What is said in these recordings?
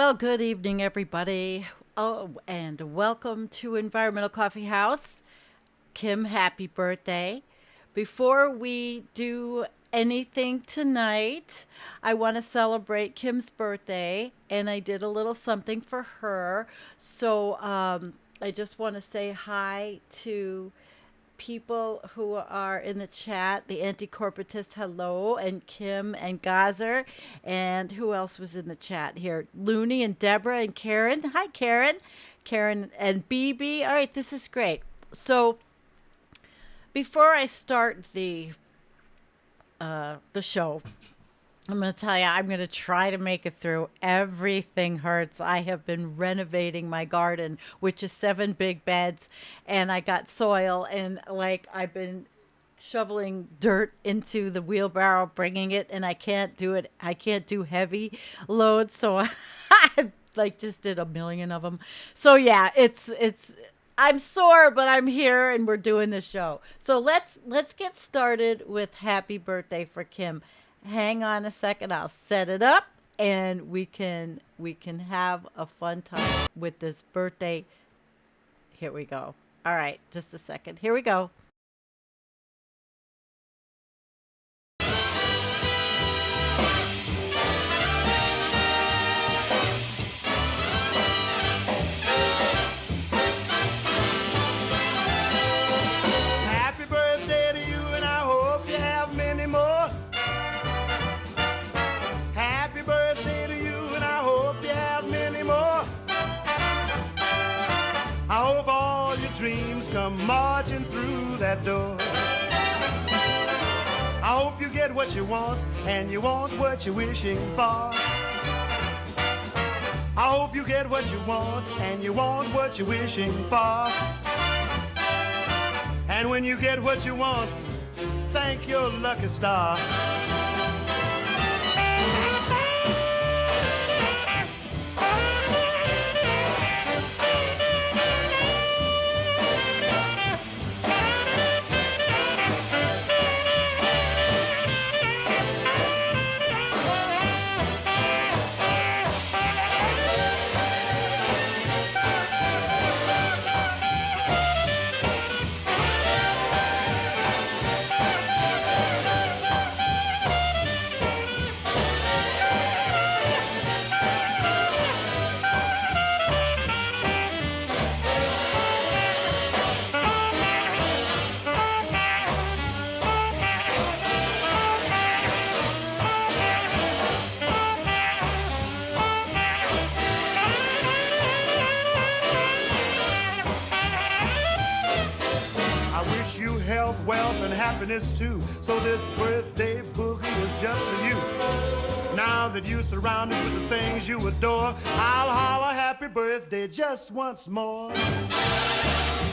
Well, good evening, everybody. Oh, and welcome to Environmental Coffee House. Kim, happy birthday. Before we do anything tonight, I want to celebrate Kim's birthday, and I did a little something for her. So I just want to say hi to people who are in the chat, the anti-corporatist, hello, and Kim and Gazer, and who else was in the chat here? Looney and Deborah and Karen. Hi, Karen. Karen and BB. All right, this is great. So before I start the show, I'm going to tell you, I'm going to try to make it through. Everything hurts. I have been renovating my garden, which is 7 big beds, and I got soil, and like I've been shoveling dirt into the wheelbarrow, bringing it, and I can't do it. I can't do heavy loads, so I like just did a million of them. So yeah, it's I'm sore, but I'm here and we're doing the show. So let's get started with happy birthday for Kim. Hang on a second, I'll set it up and we can have a fun time with this birthday. Here we go. All right, just a second. Here we go. Happy birthday to you, and I hope you have many more. Happy birthday to you, and I hope you have many more. I hope all your dreams come marching through that door. I hope you get what you want, and you want what you're wishing for. I hope you get what you want, and you want what you're wishing for. And when you get what you want, thank your lucky star. I wish you health, wealth, and happiness too. So this birthday boogie is just for you. Now that you're surrounded with the things you adore, I'll holler happy birthday just once more.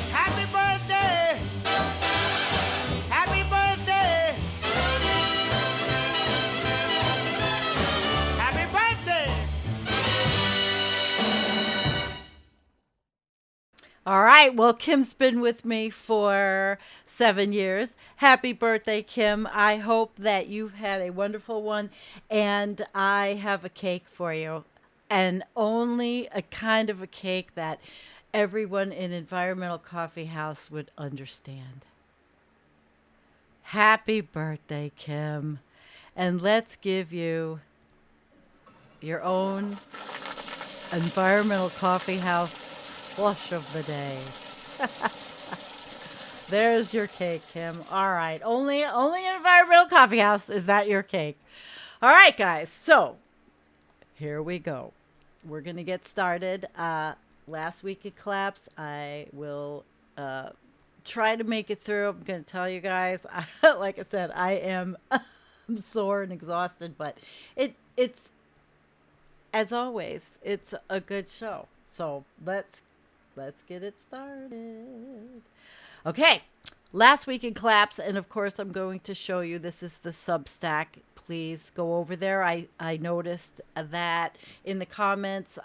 Happy birthday! Happy birthday! Happy birthday! All right. Well, Kim's been with me for 7 years. Happy birthday, Kim. I hope that you've had a wonderful one. And I have a cake for you. And only a kind of a cake that everyone in Environmental Coffee House would understand. Happy birthday, Kim. And let's give you your own Environmental Coffee House flush of the day. There's your cake, Kim. All right. Only in Environmental Coffee House is that your cake. All right, guys. So here we go. We're gonna get started. Last week it collapsed. I will try to make it through. I'm gonna tell you guys. Like I said, I am I'm sore and exhausted, but it's as always, it's a good show. So let's get it started. Okay, last week in collapse, and of course I'm going to show you. This is the Substack. Please go over there. I noticed that in the comments,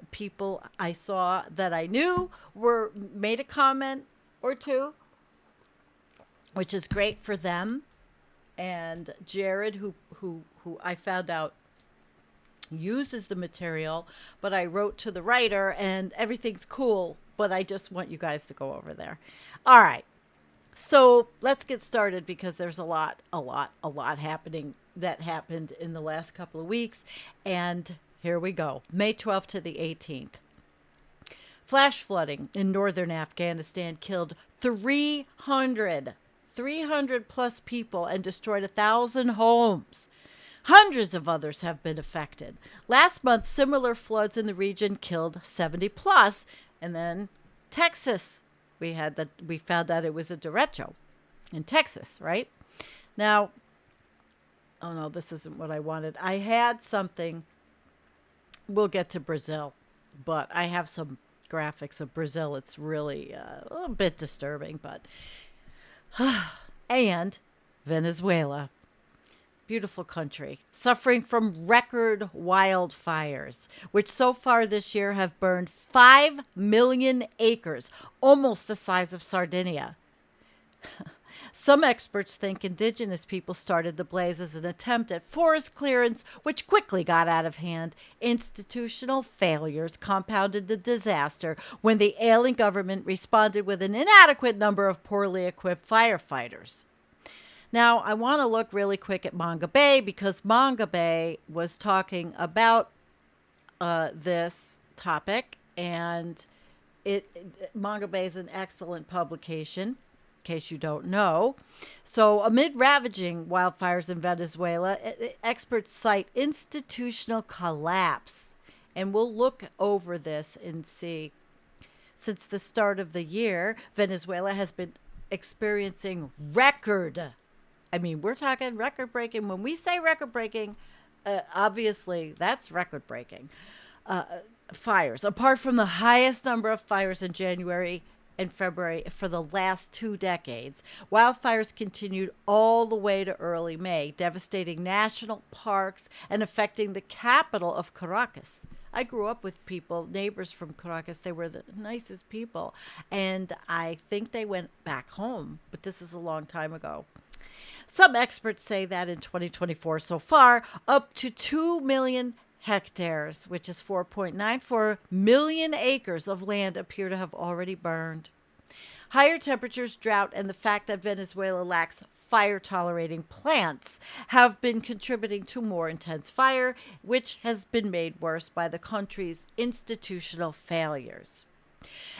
people I saw that I knew were made a comment or two, which is great for them. And Jared, who I found out uses the material, but I wrote to the writer and everything's cool, but I just want you guys to go over there. All right. So let's get started because there's a lot happening that happened in the last couple of weeks. And here we go. May 12th to the 18th. Flash flooding in northern Afghanistan killed 300 plus people and destroyed 1,000 homes. Hundreds of others have been affected. Last month, similar floods in the region killed 70 plus. And then Texas, we found out it was a derecho in Texas, right? Now, oh no, this isn't what I wanted. I had something. We'll get to Brazil, but I have some graphics of Brazil. It's really a little bit disturbing, but and Venezuela, beautiful country, suffering from record wildfires, which so far this year have burned 5 million acres, almost the size of Sardinia. Some experts think indigenous people started the blaze as an attempt at forest clearance, which quickly got out of hand. Institutional failures compounded the disaster when the ailing government responded with an inadequate number of poorly equipped firefighters. Now, I want to look really quick at Manga Bay because Manga Bay was talking about this topic, and Manga Bay is an excellent publication, in case you don't know. So, amid ravaging wildfires in Venezuela, experts cite institutional collapse, and we'll look over this and see. Since the start of the year, Venezuela has been experiencing we're talking record-breaking. When we say record-breaking, obviously that's record-breaking. Fires. Apart from the highest number of fires in January and February for the last 2 decades, wildfires continued all the way to early May, devastating national parks and affecting the capital of Caracas. I grew up with neighbors from Caracas. They were the nicest people, and I think they went back home, but this is a long time ago. Some experts say that in 2024 so far, up to 2 million hectares, which is 4.94 million acres of land, appear to have already burned. Higher temperatures, drought, and the fact that Venezuela lacks fire-tolerating plants have been contributing to more intense fire, which has been made worse by the country's institutional failures.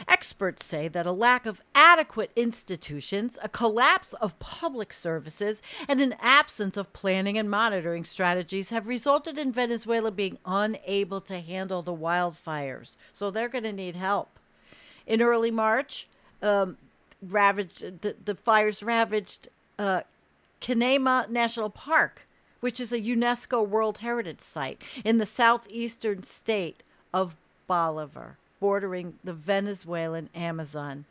Experts say that a lack of adequate institutions, a collapse of public services, and an absence of planning and monitoring strategies have resulted in Venezuela being unable to handle the wildfires. So they're going to need help. In early March, the fires ravaged Canema National Park, which is a UNESCO World Heritage Site in the southeastern state of Bolivar, bordering the Venezuelan Amazon.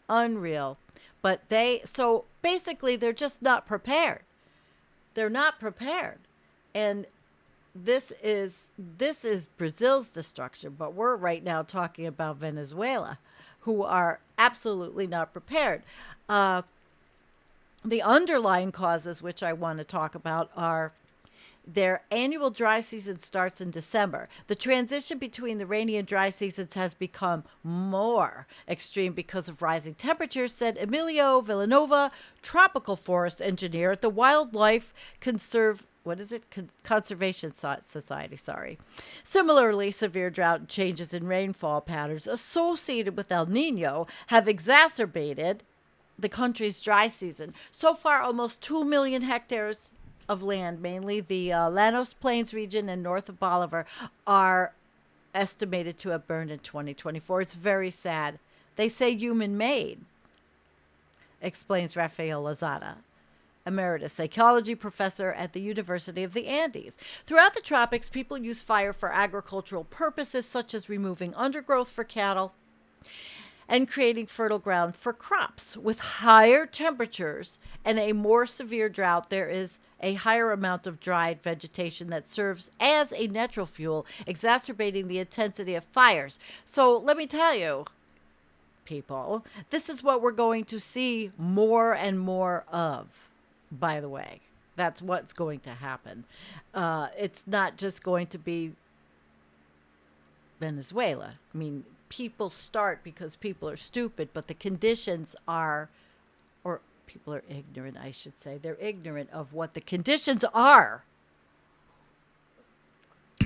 Unreal. But so basically they're just not prepared. They're not prepared. And this is Brazil's destruction, but we're right now talking about Venezuela, who are absolutely not prepared. The underlying causes, which I want to talk about, are their annual dry season starts in December. The transition between the rainy and dry seasons has become more extreme because of rising temperatures, said Emilio Villanova, tropical forest engineer at the Wildlife Conservation Society. Similarly, severe drought and changes in rainfall patterns associated with El Nino have exacerbated the country's dry season. So far, almost 2 million hectares of land, mainly the Llanos Plains region and north of Bolivar, are estimated to have burned in 2024. It's very sad. They say human-made, explains Rafael Lozada, emeritus ecology professor at the University of the Andes. Throughout the tropics, people use fire for agricultural purposes, such as removing undergrowth for cattle and creating fertile ground for crops. With higher temperatures and a more severe drought, there is a higher amount of dried vegetation that serves as a natural fuel, exacerbating the intensity of fires. So let me tell you, people, this is what we're going to see more and more of, by the way. That's what's going to happen. It's not just going to be Venezuela. I mean, people start because people are stupid, but the conditions are, or people are ignorant, I should say. They're ignorant of what the conditions are.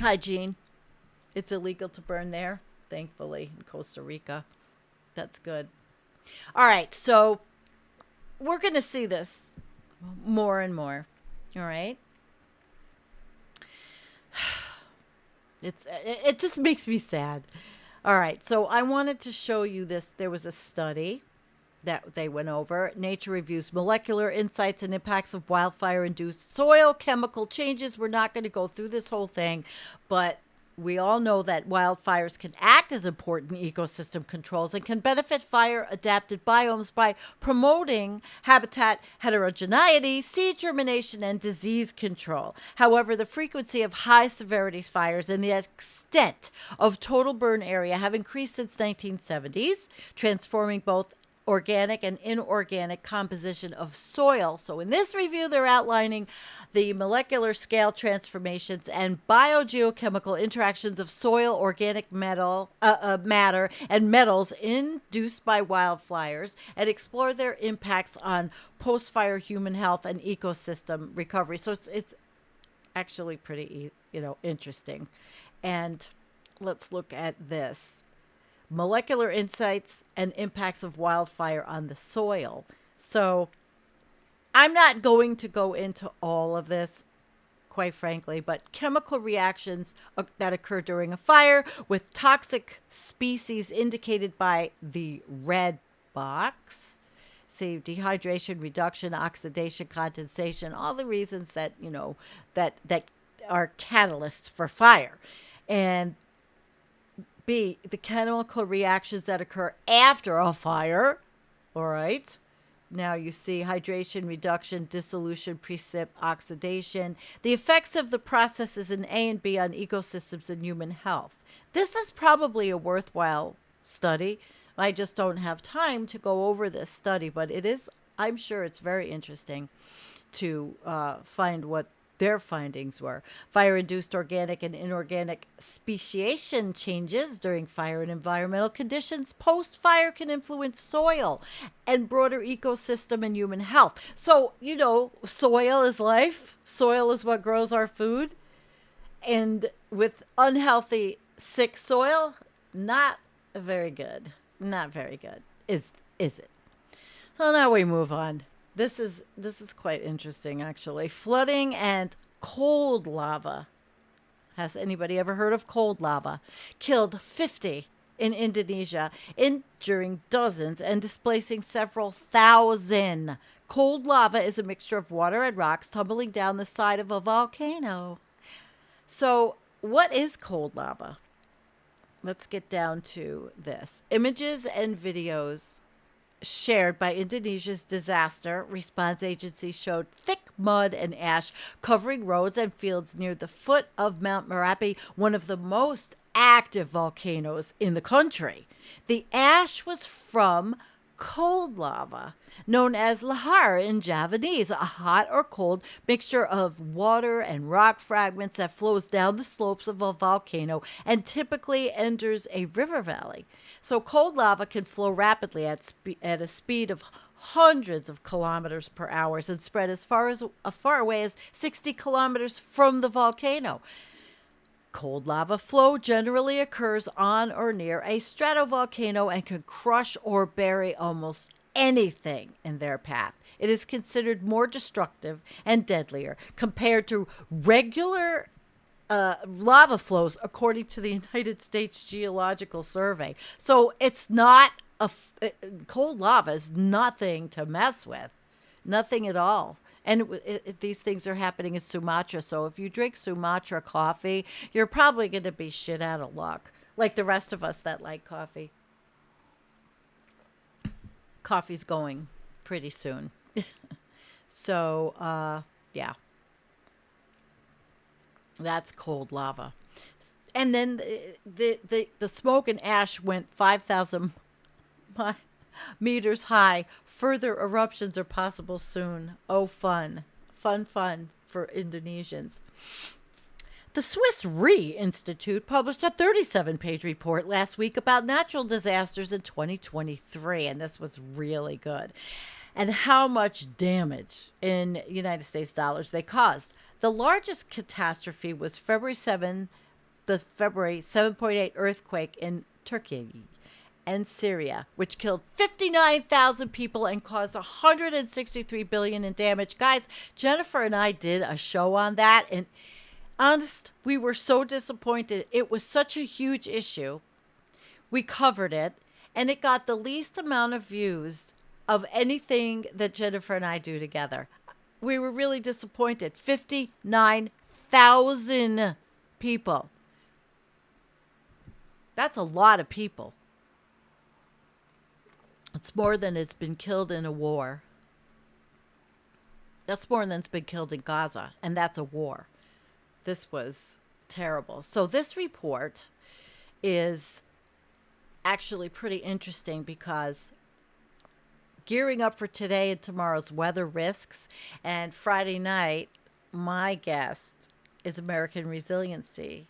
Hi, Jean. It's illegal to burn there, thankfully, in Costa Rica. That's good. All right, so we're going to see this more and more. All right. It just makes me sad. All right, so I wanted to show you this. There was a study that they went over. Nature reviews molecular insights and impacts of wildfire-induced soil chemical changes. We're not going to go through this whole thing, but we all know that wildfires can act as important ecosystem controls and can benefit fire-adapted biomes by promoting habitat heterogeneity, seed germination, and disease control. However, the frequency of high-severity fires and the extent of total burn area have increased since 1970s, transforming both organic and inorganic composition of soil. So in this review, they're outlining the molecular scale transformations and biogeochemical interactions of soil, organic matter, and metals induced by wildfires, and explore their impacts on post-fire human health and ecosystem recovery. So it's actually pretty, interesting. And let's look at this. Molecular insights and impacts of wildfire on the soil. So I'm not going to go into all of this, quite frankly, but chemical reactions that occur during a fire with toxic species indicated by the red box. See, dehydration, reduction, oxidation, condensation, all the reasons that, that are catalysts for fire. And B, the chemical reactions that occur after a fire. All right. Now you see hydration, reduction, dissolution, precip, oxidation. The effects of the processes in A and B on ecosystems and human health. This is probably a worthwhile study. I just don't have time to go over this study, but it is, I'm sure it's very interesting to find what their findings were. Fire-induced organic and inorganic speciation changes during fire and environmental conditions post-fire can influence soil and broader ecosystem and human health. So, soil is life. Soil is what grows our food. And with unhealthy, sick soil, not very good. Not very good. Is it? So now we move on. This is quite interesting, actually. Flooding and cold lava. Has anybody ever heard of cold lava? Killed 50 in Indonesia, injuring dozens and displacing several thousand. Cold lava is a mixture of water and rocks tumbling down the side of a volcano. So, what is cold lava? Let's get down to this. Images and videos shared by Indonesia's disaster response agency showed thick mud and ash covering roads and fields near the foot of Mount Merapi, one of the most active volcanoes in the country. The ash was from cold lava, known as lahar in Javanese, a hot or cold mixture of water and rock fragments that flows down the slopes of a volcano and typically enters a river valley. So cold lava can flow rapidly at a speed of hundreds of kilometers per hour and spread as far away as 60 kilometers from the volcano. Cold lava flow generally occurs on or near a stratovolcano and can crush or bury almost anything in their path. It is considered more destructive and deadlier compared to regular lava flows, according to the United States Geological Survey. So it's not cold lava is nothing to mess with, nothing at all. And these things are happening in Sumatra. So if you drink Sumatra coffee, you're probably going to be shit out of luck, like the rest of us that like coffee. Coffee's going pretty soon. So, yeah. That's cold lava. And then the smoke and ash went 5,000 meters high. Further eruptions are possible soon. Oh, fun. Fun for Indonesians. The Swiss Re Institute published a 37-page report last week about natural disasters in 2023, and this was really good, and how much damage in United States dollars they caused. The largest catastrophe was the February 7.8 earthquake in Turkey and Syria, which killed 59,000 people and caused 163 billion in damage. Guys, Jennifer and I did a show on that, and honest, we were so disappointed. It was such a huge issue. We covered it, and it got the least amount of views of anything that Jennifer and I do together. We were really disappointed. 59,000 people. That's a lot of people. It's more than has been killed in a war. That's more than's been killed in Gaza, and that's a war. This was terrible. So this report is actually pretty interesting because gearing up for today and tomorrow's weather risks, and Friday night, my guest is American Resiliency.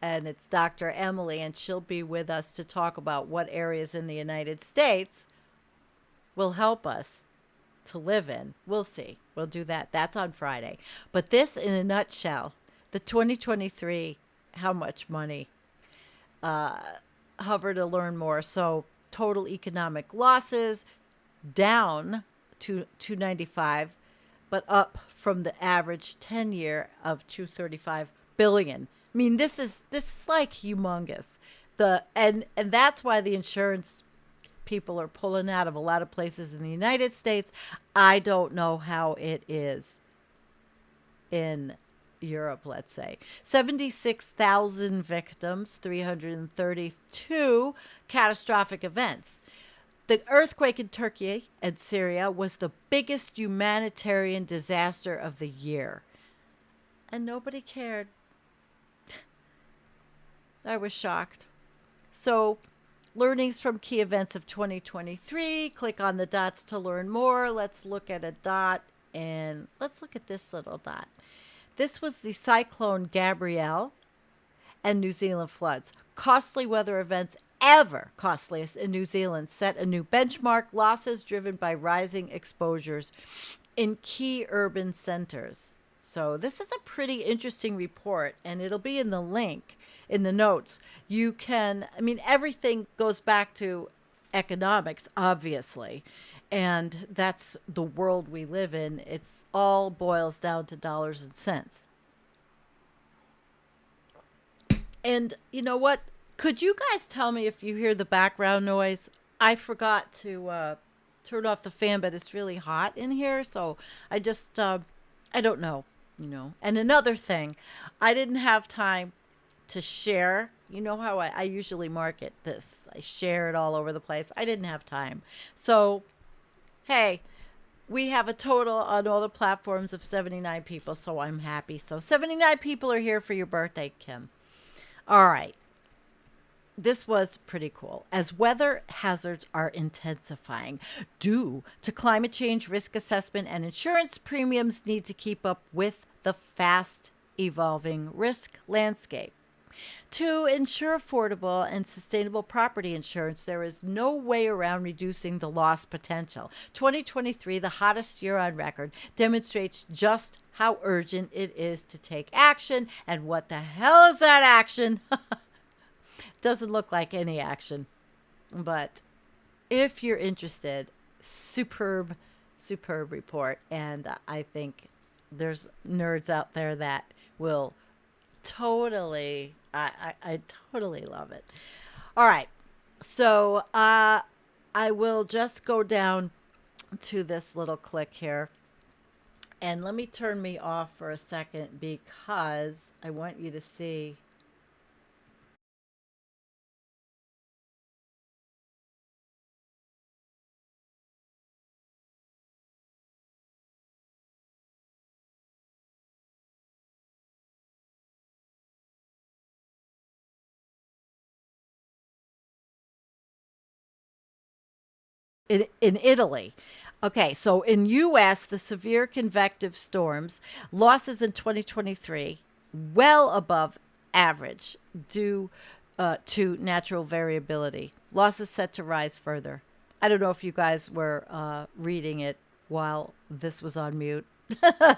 And it's Dr. Emily, and she'll be with us to talk about what areas in the United States will help us to live in. We'll see. We'll do that. That's on Friday. But this, in a nutshell, the 2023, how much money? Hover to learn more. So total economic losses down to 295, but up from the average 10-year of 235 billion. I mean, this is like humongous. And that's why the insurance people are pulling out of a lot of places in the United States. I don't know how it is in Europe, let's say. 76,000 victims, 332 catastrophic events. The earthquake in Turkey and Syria was the biggest humanitarian disaster of the year. And nobody cared. I was shocked. So, learnings from key events of 2023. Click on the dots to learn more. Let's look at a dot, and let's look at this little dot. This was the Cyclone Gabrielle and New Zealand floods. Costly weather events ever costliest in New Zealand set a new benchmark. Losses driven by rising exposures in key urban centers. So this is a pretty interesting report, and it'll be in the link in the notes. You can, I mean, everything goes back to economics, obviously, and that's the world we live in. It's all boils down to dollars and cents. And you know what? Could you guys tell me if you hear the background noise? I forgot to turn off the fan, but it's really hot in here, so I just, I don't know, you know. And another thing, I didn't have time to share. You know how I usually market this. I share it all over the place. I didn't have time. So, hey, we have a total on all the platforms of 79 people, so I'm happy. So 79 people are here for your birthday, Kim. All right. This was pretty cool. As weather hazards are intensifying due to climate change, risk assessment and insurance premiums need to keep up with the fast evolving risk landscape. To ensure affordable and sustainable property insurance, there is no way around reducing the loss potential. 2023, the hottest year on record, demonstrates just how urgent it is to take action. And what the hell is that action? Doesn't look like any action. But if you're interested, superb report. And I think there's nerds out there that will totally, I totally love it. All right. So I will just go down to this little click here. And let me turn me off for a second because I want you to see. In Italy. Okay, so in U.S., the severe convective storms losses in 2023 well above average due to natural variability. Losses set to rise further. I don't know if you guys were reading it while this was on mute.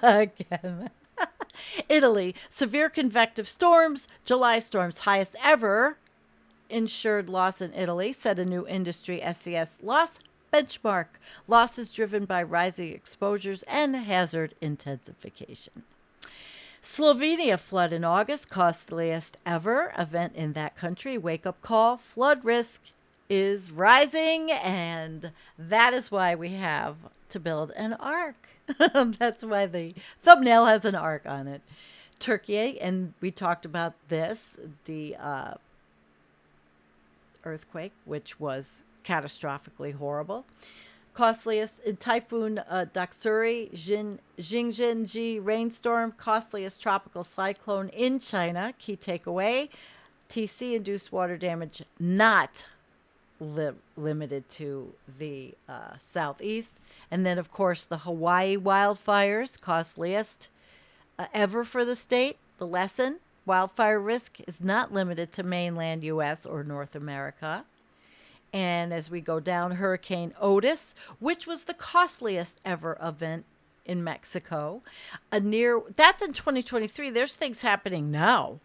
Again. Italy, severe convective storms, July storms highest ever insured loss in Italy, set a new industry SCS loss benchmark. Losses driven by rising exposures and hazard intensification. Slovenia flood in August, costliest ever event in that country. Wake up call, flood risk is rising, and that is why we have to build an ark. That's why the thumbnail has an ark on it. Turkey, and we talked about this, the earthquake, which was catastrophically horrible. Costliest typhoon Daksuri, Jingzhenji rainstorm, costliest tropical cyclone in China. Key takeaway: TC induced water damage not limited to the southeast. And then, of course, the Hawaii wildfires, costliest ever for the state. The lesson: wildfire risk is not limited to mainland U.S. or North America. And as we go down, Hurricane Otis, which was the costliest ever event in Mexico. That's in 2023. There's things happening now.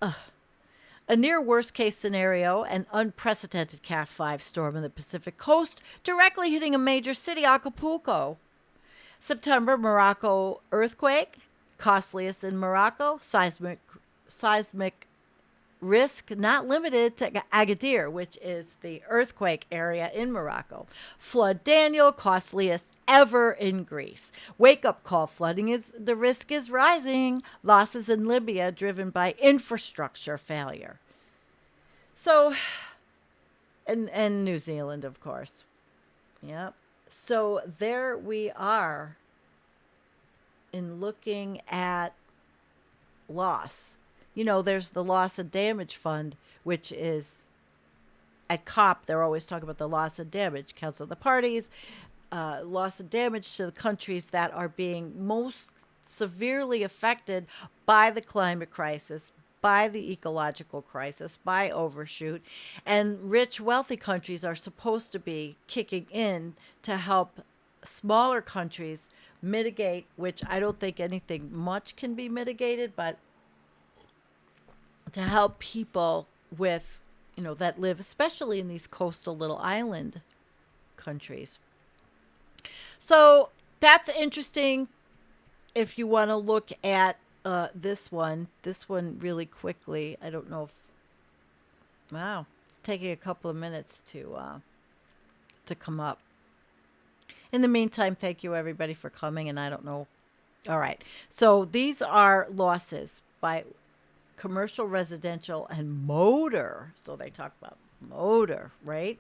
A near worst case scenario, an unprecedented Cat 5 storm in the Pacific coast, directly hitting a major city, Acapulco. September, Morocco earthquake, costliest in Morocco, seismic risk not limited to Agadir, which is the earthquake area in Morocco. Flood Daniel, costliest ever in Greece. Wake up call, the risk is rising. Losses in Libya driven by infrastructure failure. So, and New Zealand, of course. Yep. So there we are in looking at loss. You know, there's the loss and damage fund, which is at COP. They're always talking about the loss and damage, Council of the Parties, loss and damage to the countries that are being most severely affected by the climate crisis, by the ecological crisis, by overshoot. And rich, wealthy countries are supposed to be kicking in to help smaller countries mitigate, which I don't think anything much can be mitigated, but to help people with, that live, especially in these coastal little island countries. So that's interesting. If you want to look at this one really quickly, I don't know if, wow, it's taking a couple of minutes to come up. In the meantime, thank you everybody for coming, and I don't know. All right. So these are losses by commercial, residential, and motor. So they talk about motor, right?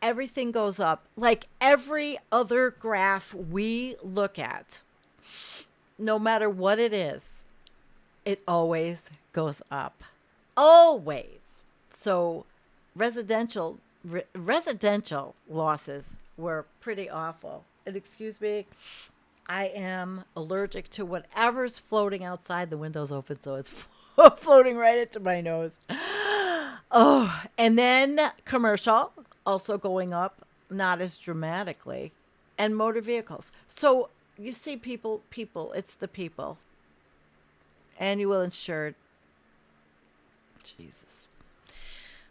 Everything goes up. Like every other graph we look at, no matter what it is, it always goes up. Always. So residential losses were pretty awful. And excuse me, I am allergic to whatever's floating outside. The window's open, so it's floating right into my nose. Oh, and then commercial also going up, not as dramatically, and motor vehicles. So you see people, it's the people. Annual insured. Jesus.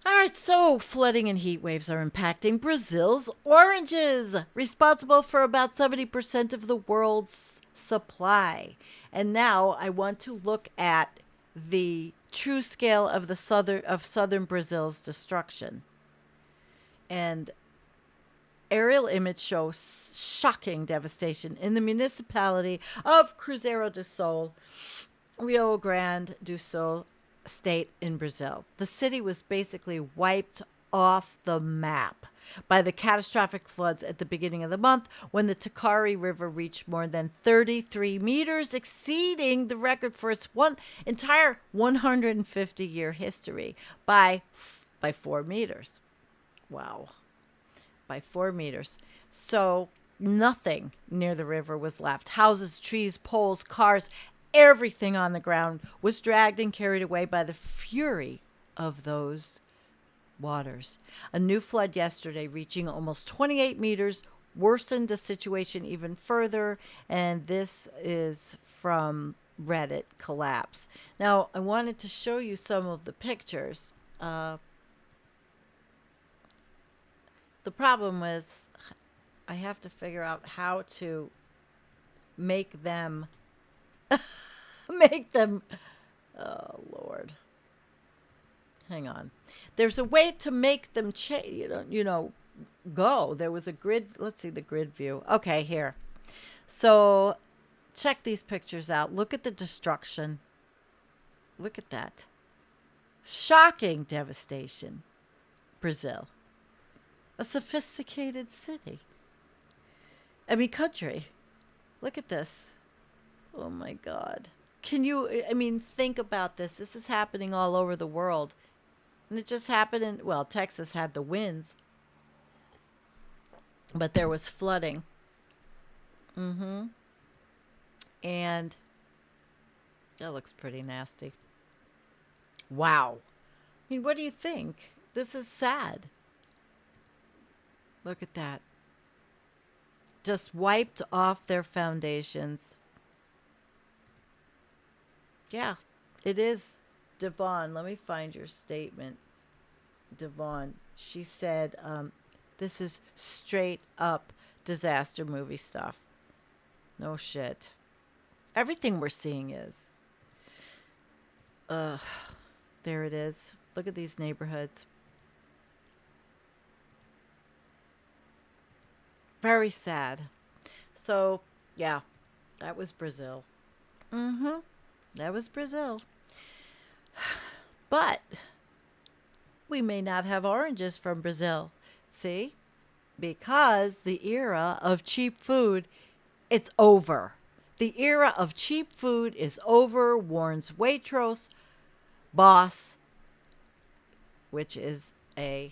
All right, so flooding and heat waves are impacting Brazil's oranges, responsible for about 70% of the world's supply. And now I want to look at the true scale of southern Brazil's destruction. And aerial image shows shocking devastation in the municipality of Cruzeiro do Sul, Rio Grande do Sul state in Brazil. The city was basically wiped off the map by the catastrophic floods at the beginning of the month when the Taquari River reached more than 33 meters, exceeding the record for its entire 150-year history by 4 meters. Wow. By 4 meters. So nothing near the river was left. Houses, trees, poles, cars, everything on the ground was dragged and carried away by the fury of those waters. A new flood yesterday, reaching almost 28 meters, worsened the situation even further. And this is from Reddit collapse. Now, I wanted to show you some of the pictures. The problem was I have to figure out how to make them make them. Oh Lord, hang on. There's a way to make them go. There was a grid. Let's see the grid view. Okay, here. So check these pictures out. Look at the destruction. Look at that. Shocking devastation. Brazil. A sophisticated city. I mean, country. Look at this. Oh my God. Think about this. This is happening all over the world. And it just happened Texas had the winds, but there was flooding. Mm-hmm. And that looks pretty nasty. Wow. I mean, what do you think? This is sad. Look at that. Just wiped off their foundations. Yeah, it is. Devon, let me find your statement. Devon, she said, this is straight up disaster movie stuff. No shit. Everything we're seeing is. There it is. Look at these neighborhoods. Very sad. So, yeah, that was Brazil. Mm-hmm. That was Brazil. But we may not have oranges from Brazil. See? Because the era of cheap food, it's over. The era of cheap food is over, warns Waitrose boss, which is a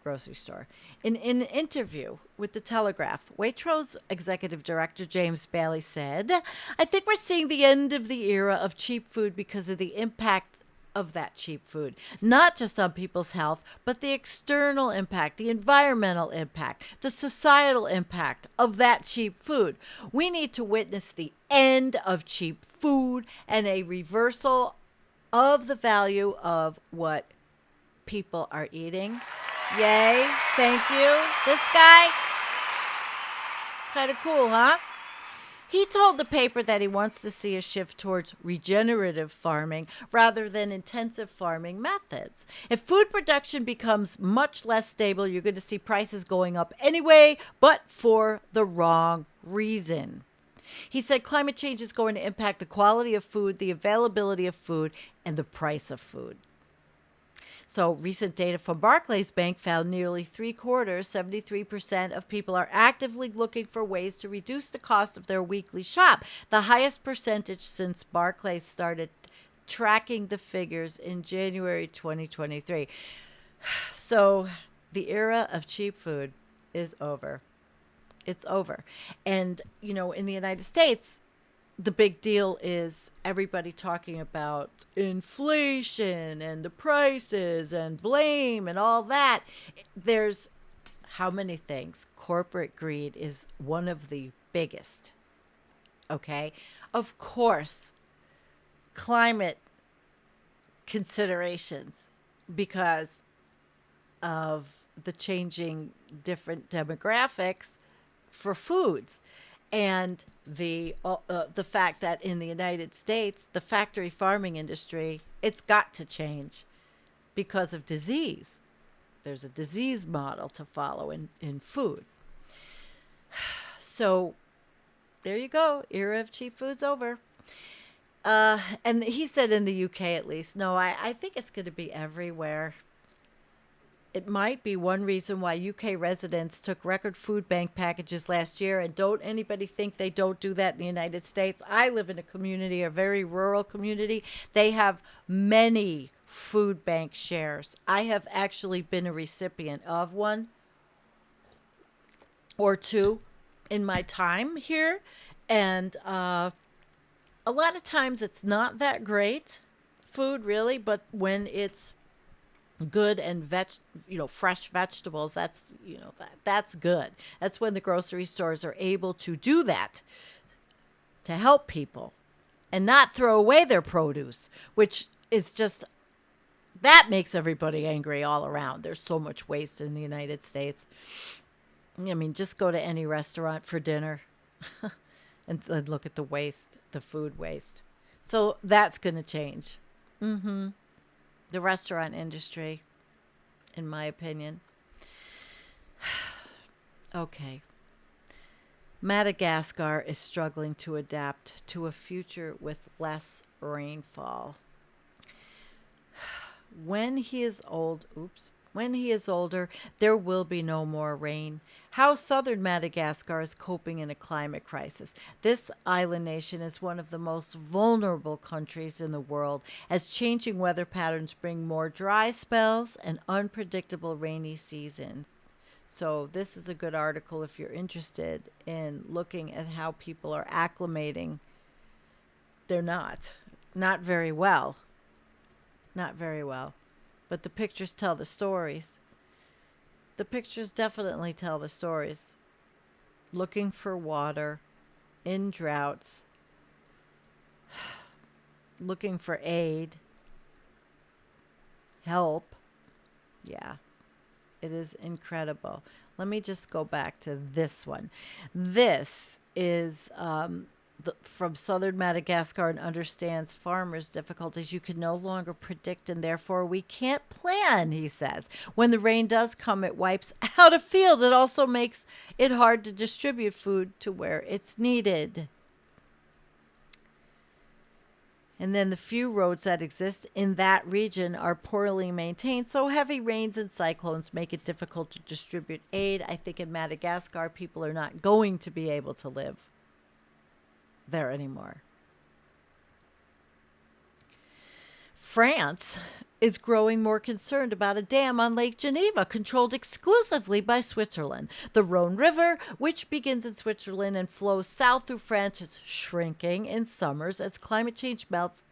grocery store. In an interview with The Telegraph, Waitrose executive director James Bailey said, I think we're seeing the end of the era of cheap food because of the impact of that cheap food, not just on people's health, but the external impact, the environmental impact, the societal impact of that cheap food. We need to witness the end of cheap food and a reversal of the value of what people are eating. Yay. Thank you. This guy, kind of cool, huh? He told the paper that he wants to see a shift towards regenerative farming rather than intensive farming methods. If food production becomes much less stable, you're going to see prices going up anyway, but for the wrong reason. He said climate change is going to impact the quality of food, the availability of food, and the price of food. So recent data from Barclays Bank found nearly 73% of people are actively looking for ways to reduce the cost of their weekly shop, the highest percentage since Barclays started tracking the figures in January 2023. So the era of cheap food is over. It's over. And, in the United States, the big deal is everybody talking about inflation and the prices and blame and all that. There's how many things? Corporate greed is one of the biggest. Okay? Of course, climate considerations because of the changing different demographics for foods. And the fact that in the United States, the factory farming industry, it's got to change because of disease. There's a disease model to follow in food. So there you go. Era of cheap food's over. And he said in the UK at least. No, I think it's going to be everywhere. It might be one reason why UK residents took record food bank packages last year. And don't anybody think they don't do that in the United States. I live in a very rural community. They have many food bank shares. I have actually been a recipient of one. or two in my time here. And a lot of times it's not that great food, really, but when it's good and fresh vegetables, that's that's good. That's when the grocery stores are able to do that, to help people and not throw away their produce, which is just, that makes everybody angry all around. There's so much waste in the United States. I mean, just go to any restaurant for dinner and look at the waste, the food waste. So that's going to change. The restaurant industry, in my opinion. Okay. Madagascar is struggling to adapt to a future with less rainfall. When he is older, there will be no more rain. How southern Madagascar is coping in a climate crisis. This island nation is one of the most vulnerable countries in the world, as changing weather patterns bring more dry spells and unpredictable rainy seasons. So this is a good article if you're interested in looking at how people are acclimating. They're not very well. Not very well. But the pictures tell the stories. The pictures definitely tell the stories. Looking for water in droughts, looking for aid, help. Yeah, it is incredible. Let me just go back to this one. This is from southern Madagascar and understands farmers' difficulties. You can no longer predict, and therefore we can't plan, he says. When the rain does come, it wipes out a field. It also makes it hard to distribute food to where it's needed. And then the few roads that exist in that region are poorly maintained, so heavy rains and cyclones make it difficult to distribute aid. I think in Madagascar, people are not going to be able to live there anymore. France is growing more concerned about a dam on Lake Geneva, controlled exclusively by Switzerland. The Rhone River, which begins in Switzerland and flows south through France, is shrinking in summers as climate change melts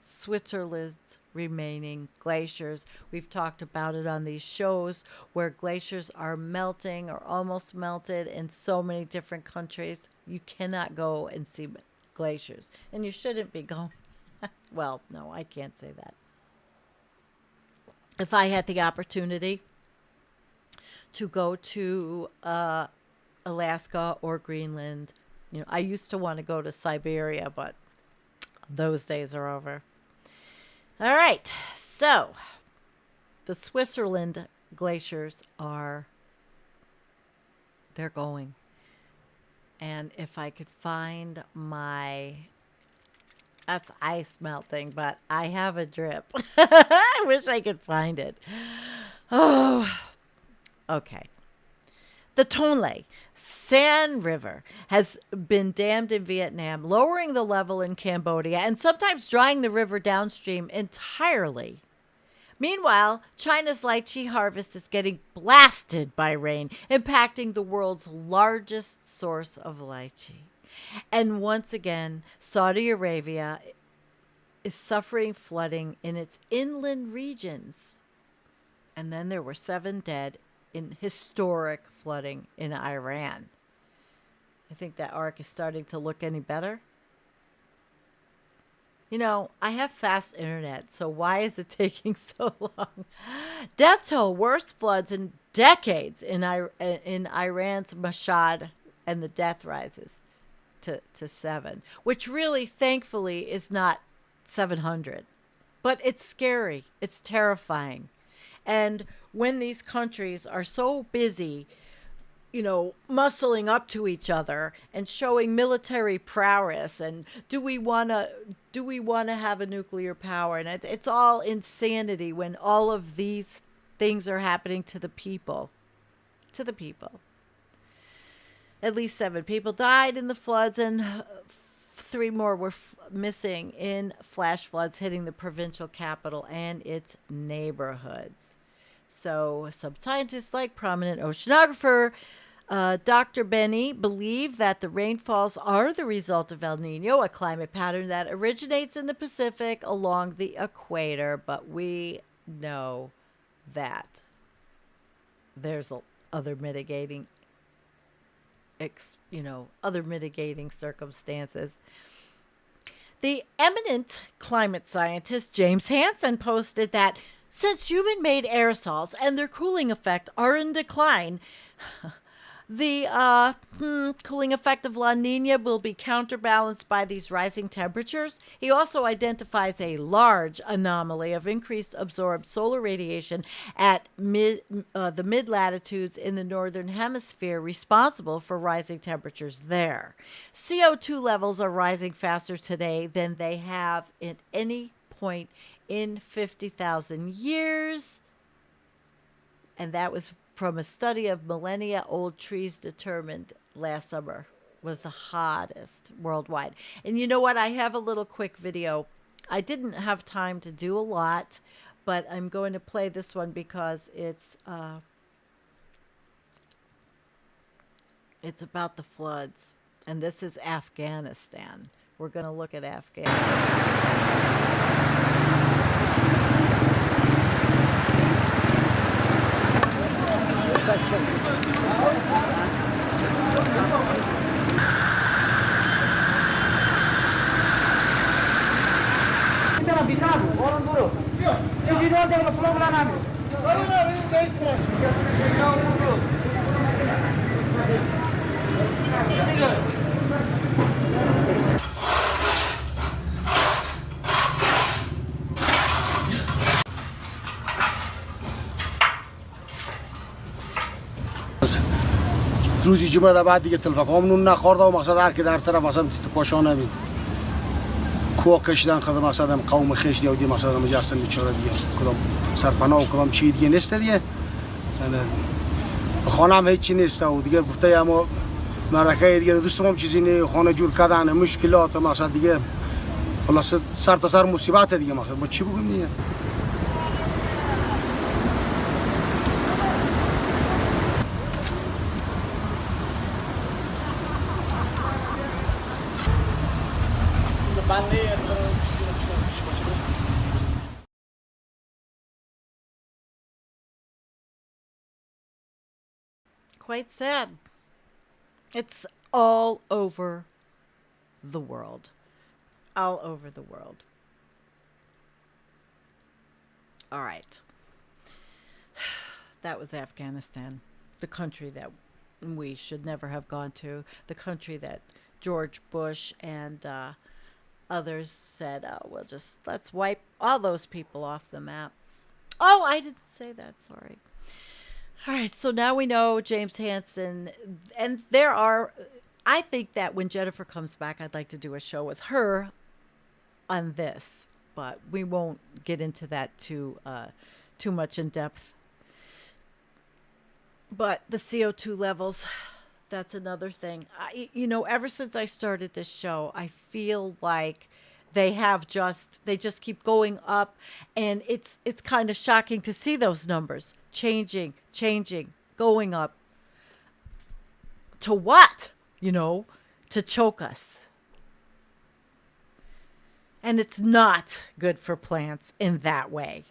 Switzerland's remaining glaciers. We've talked about it on these shows where glaciers are melting or almost melted in so many different countries. You cannot go and see glaciers, and you shouldn't be going. Well, no, I can't say that. If I had the opportunity to go to Alaska or Greenland, I used to want to go to Siberia, but those days are over. All right, so the Switzerland glaciers they're going. And if I could find that's ice melting, but I have a drip. I wish I could find it. Oh, okay. The Tonle Sand River has been dammed in Vietnam, lowering the level in Cambodia and sometimes drying the river downstream entirely. Meanwhile, China's lychee harvest is getting blasted by rain, impacting the world's largest source of lychee. And once again, Saudi Arabia is suffering flooding in its inland regions. And then there were 7 dead in historic flooding in Iran. I think that arc is starting to look any better. I have fast internet, so why is it taking so long? Death toll, worst floods in decades in Iran's Mashhad, and the death rises to 7, which really, thankfully, is not 700. But it's scary. It's terrifying. And when these countries are so busy, muscling up to each other and showing military prowess, and do we want to have a nuclear power? And it's all insanity when all of these things are happening to the people. At least 7 people died in the floods, and 3 more were missing in flash floods hitting the provincial capital and its neighborhoods. So some scientists, like prominent oceanographer Dr. Benny believed that the rainfalls are the result of El Nino, a climate pattern that originates in the Pacific along the equator. But we know that there's other mitigating, other mitigating circumstances. The eminent climate scientist James Hansen posted that since human made aerosols and their cooling effect are in decline, the cooling effect of La Nina will be counterbalanced by these rising temperatures. He also identifies a large anomaly of increased absorbed solar radiation at the mid latitudes in the northern hemisphere, responsible for rising temperatures there. CO2 levels are rising faster today than they have at any point in 50,000 years. And that was from a study of millennia-old trees determined last summer was the hottest worldwide. And you know what? I have a little quick video. I didn't have time to do a lot, but I'm going to play this one because it's about the floods. And this is Afghanistan. We're going to look at Afghanistan. روزی جمعه ده بعد دیگه تلفاقامون نخورده و مقصد هر که در طرف مثلا پاشان همین کوه کشیدن خدا مقصد هم قوم خیش دیگه مقصد هم جاستن بیچاره دیگه کدام سرپناه و کدام چی دیگه نیست دیگه یعنی خانه هم هیچی نیست و دیگه گفته اما مردکه دیگه دوستم هم چیزی نه خانه جور کردن مشکلات مقصد دیگه خلاص سر تا سر مصیبت دیگه مقصد با چی بگم دیگه Quite sad. It's all over the world. All over the world. All right. That was Afghanistan, the country that we should never have gone to, the country that George Bush and others said, oh, let's wipe all those people off the map. Oh, I didn't say that. Sorry. All right, so now we know James Hansen, and I think that when Jennifer comes back, I'd like to do a show with her on this, but we won't get into that too much in depth. But the CO2 levels, that's another thing. Ever since I started this show, I feel like they just keep going up, and it's kind of shocking to see those numbers changing, going up. To what? To choke us. And it's not good for plants in that way.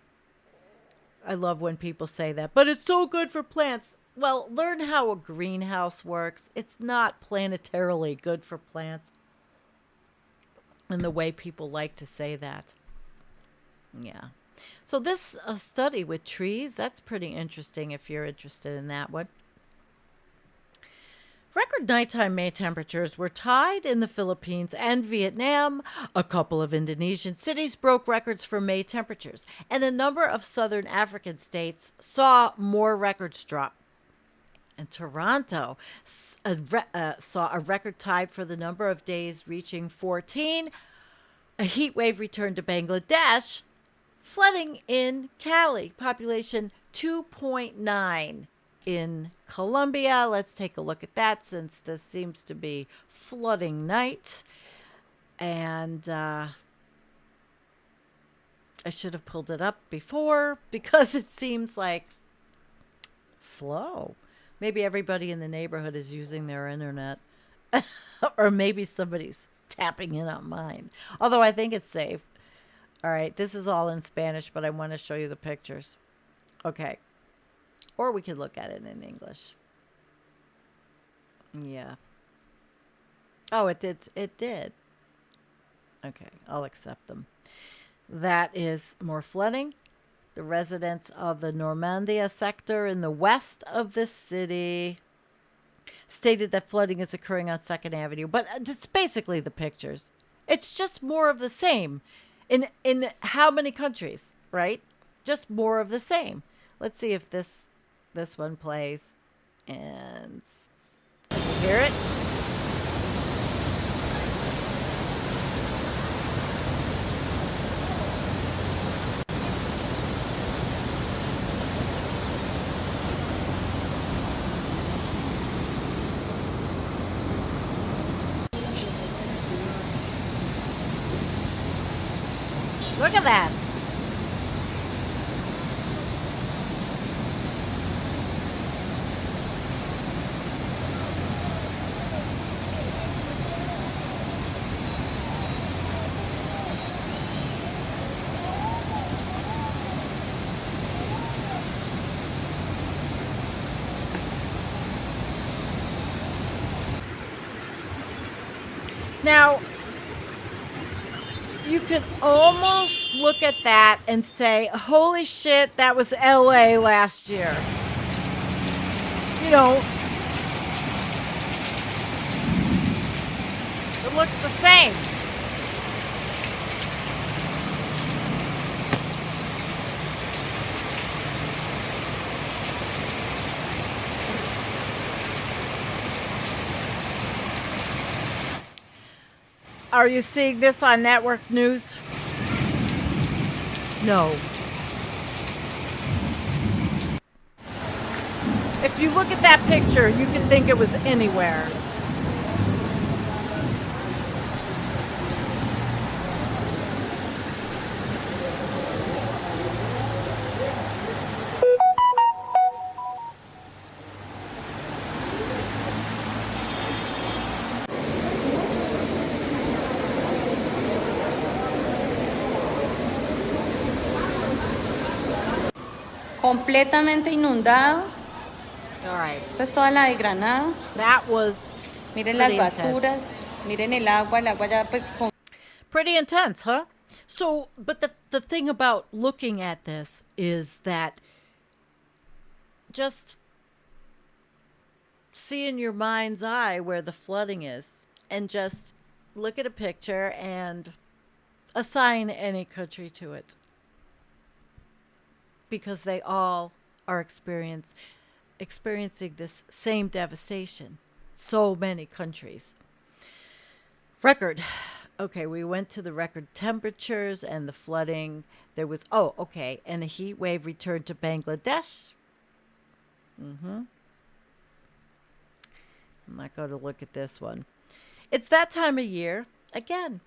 I love when people say that, but it's so good for plants. Well, learn how a greenhouse works. It's not planetarily good for plants in the way people like to say that. Yeah. So this study with trees, that's pretty interesting if you're interested in that one. Record nighttime May temperatures were tied in the Philippines and Vietnam. A couple of Indonesian cities broke records for May temperatures, and a number of southern African states saw more records drop. And Toronto saw a record tied for the number of days reaching 14. A heat wave returned to Bangladesh. Flooding in Cali, population 2.9 in Colombia. Let's take a look at that since this seems to be flooding night. And I should have pulled it up before because it seems like slow. Maybe everybody in the neighborhood is using their internet. Or maybe somebody's tapping in on mine. Although I think it's safe. All right, this is all in Spanish, but I want to show you the pictures. Okay. Or we could look at it in English. Yeah. Oh, it did. It did. Okay, I'll accept them. That is more flooding. The residents of the Normandia sector in the west of the city stated that flooding is occurring on 2nd Avenue. But it's basically the pictures. It's just more of the same. In how many countries, right? Just more of the same. Let's see if this one plays. And hear it? Look at that. Now, you could almost look at that and say, holy shit, that was LA last year. You know, it looks the same. Are you seeing this on network news? No. If you look at that picture, you can think it was anywhere. Completamente inundado. All right. Esta es toda la de Granada. That was Miren las pretty intense. basuras. Miren el agua ya pues con... Pretty intense, huh? So, but the thing about looking at this is that just see in your mind's eye where the flooding is and just look at a picture and assign any country to it. Because they all are experiencing this same devastation. So many countries. Record. Okay, we went to the record temperatures and the flooding. There was, and a heat wave returned to Bangladesh. I'm not going to look at this one. It's that time of year. Again,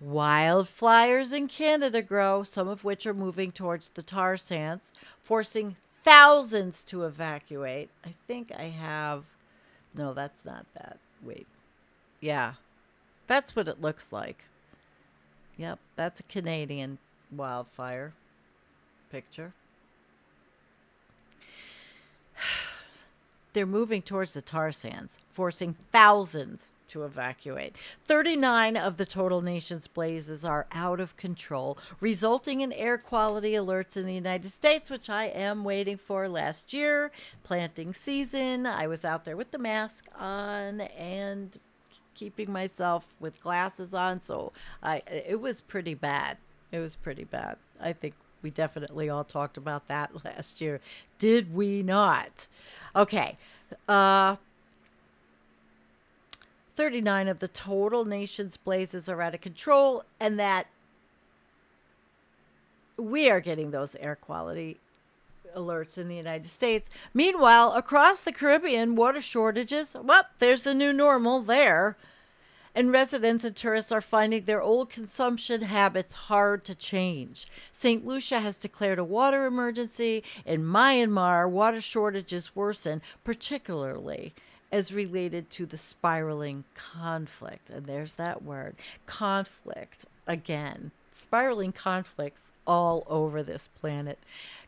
wildfires in Canada grow, some of which are moving towards the tar sands, forcing thousands to evacuate. I think I have... No, that's not that. Wait. Yeah. That's what it looks like. Yep, that's a Canadian wildfire picture. They're moving towards the tar sands, forcing thousands to evacuate. 39 of the total nation's blazes are out of control, resulting in air quality alerts in the United States, which I am waiting for. Last year, planting season, I was out there with the mask on and keeping myself with glasses on, so it was pretty bad. It was pretty bad. I think we definitely all talked about that last year. Did we not? Okay. 39 of the total nation's blazes are out of control, and that we are getting those air quality alerts in the United States. Meanwhile, across the Caribbean, water shortages, well, there's the new normal there. And residents and tourists are finding their old consumption habits hard to change. St. Lucia has declared a water emergency. In Myanmar, water shortages worsen, particularly as related to the spiraling conflict. And there's that word, conflict again. Spiraling conflicts all over this planet,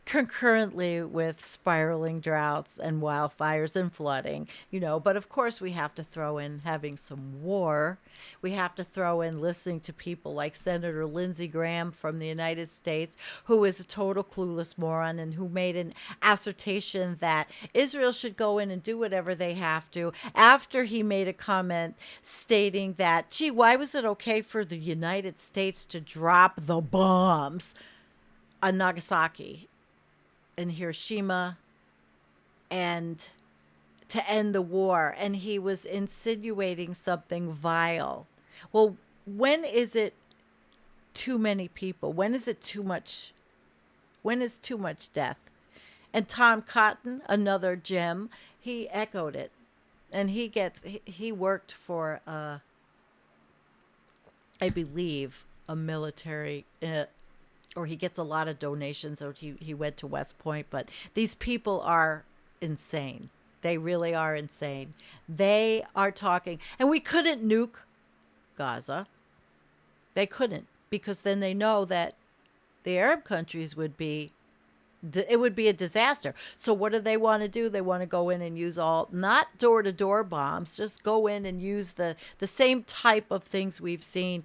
concurrently with spiraling droughts and wildfires and flooding, But of course, we have to throw in having some war. We have to throw in listening to people like Senator Lindsey Graham from the United States, who is a total clueless moron and who made an assertion that Israel should go in and do whatever they have to after he made a comment stating that, gee, why was it okay for the United States to drop the bombs on Nagasaki and Hiroshima and to end the war? And he was insinuating something vile. Well, when is it too many people? When is it too much? When is too much death? And Tom Cotton, another gem, he echoed it. And he worked for, I believe, a military, or he gets a lot of donations, or he went to West Point. But these people are insane. They really are insane. They are talking. And we couldn't nuke Gaza. They couldn't, because then they know that the Arab countries would be a disaster. So what do they want to do? They want to go in and use not door-to-door bombs, just go in and use the same type of things we've seen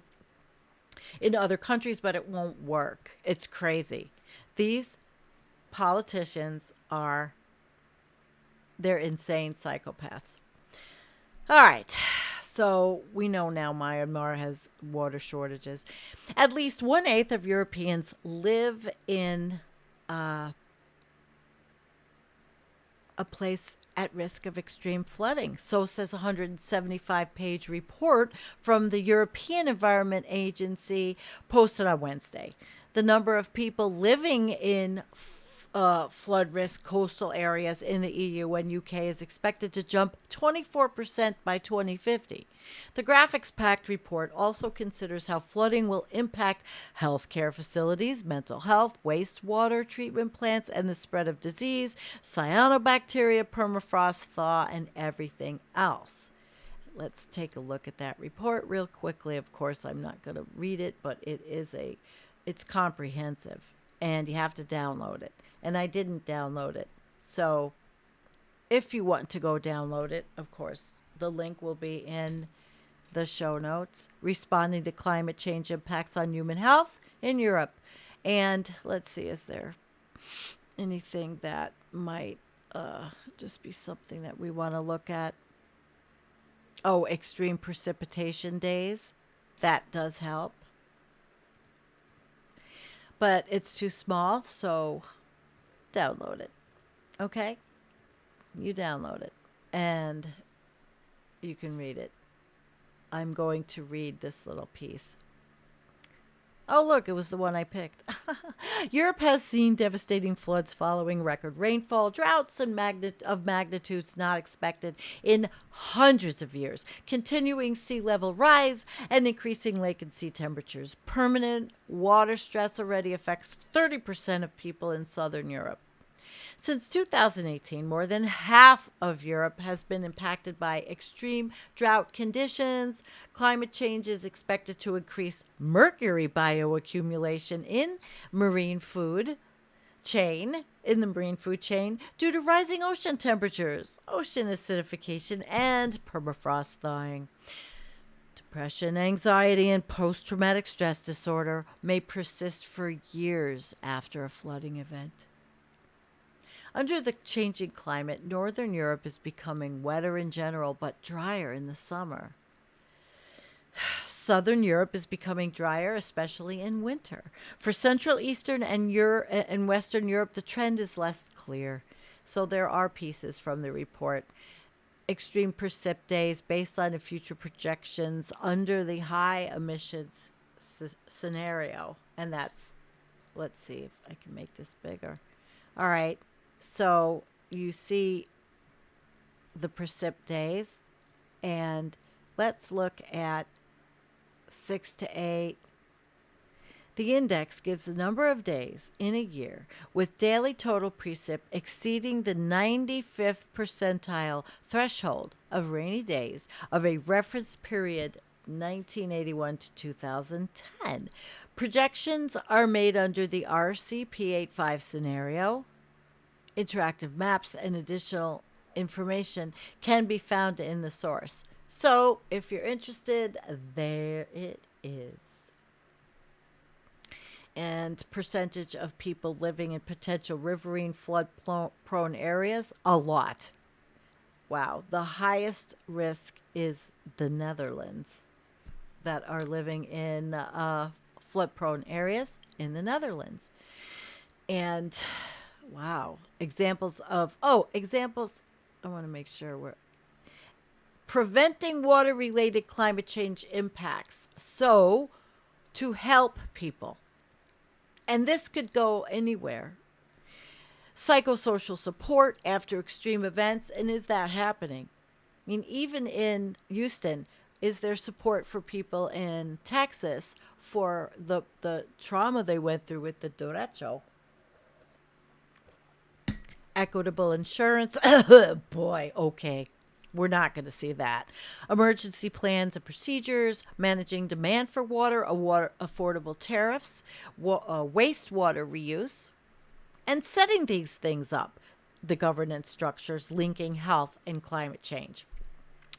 in other countries, but it won't work. It's crazy. These politicians they're insane psychopaths. All right. So we know now Myanmar has water shortages. At least 1/8 of Europeans live in a place at risk of extreme flooding. So says a 175-page report from the European Environment Agency posted on Wednesday. The number of people living in flood risk coastal areas in the EU and UK is expected to jump 24% by 2050. The graphics-packed report also considers how flooding will impact healthcare facilities, mental health, wastewater treatment plants, and the spread of disease, cyanobacteria, permafrost thaw, and everything else. Let's take a look at that report real quickly. Of course, I'm not going to read it, but it's comprehensive, and you have to download it. And I didn't download it. So if you want to go download it, of course, the link will be in the show notes. Responding to climate change impacts on human health in Europe. And let's see, is there anything that might just be something that we want to look at? Oh, extreme precipitation days. That does help. But it's too small, so download it. Okay? You download it and you can read it. I'm going to read this little piece. Oh, look, it was the one I picked. Europe has seen devastating floods following record rainfall, droughts, and magnitudes not expected in hundreds of years, continuing sea level rise and increasing lake and sea temperatures. Permanent water stress already affects 30% of people in southern Europe. Since 2018, more than half of Europe has been impacted by extreme drought conditions. Climate change is expected to increase mercury bioaccumulation in the marine food chain due to rising ocean temperatures, ocean acidification, and permafrost thawing. Depression, anxiety, and post-traumatic stress disorder may persist for years after a flooding event. Under the changing climate, Northern Europe is becoming wetter in general, but drier in the summer. Southern Europe is becoming drier, especially in winter. For Central, Eastern, and Western Europe, the trend is less clear. So there are pieces from the report. Extreme precip days, baseline of future projections under the high emissions scenario. And that's, let's see if I can make this bigger. All right. So you see the precip days, and let's look at 6 to 8. The index gives the number of days in a year with daily total precip exceeding the 95th percentile threshold of rainy days of a reference period 1981 to 2010. Projections are made under the RCP85 scenario. Interactive maps and additional information can be found in the source. So, if you're interested, there it is. And percentage of people living in potential riverine flood-prone areas, a lot. Wow. The highest risk is the Netherlands that are living in flood-prone areas in the Netherlands. And wow, examples, I want to make sure we're preventing water-related climate change impacts. So, to help people. And this could go anywhere. Psychosocial support after extreme events. And is that happening? I mean, even in Houston, is there support for people in Texas for the trauma they went through with the derecho? Equitable insurance. Boy, okay. We're not going to see that. Emergency plans and procedures, managing demand for water, affordable tariffs, wastewater reuse, and setting these things up, the governance structures linking health and climate change.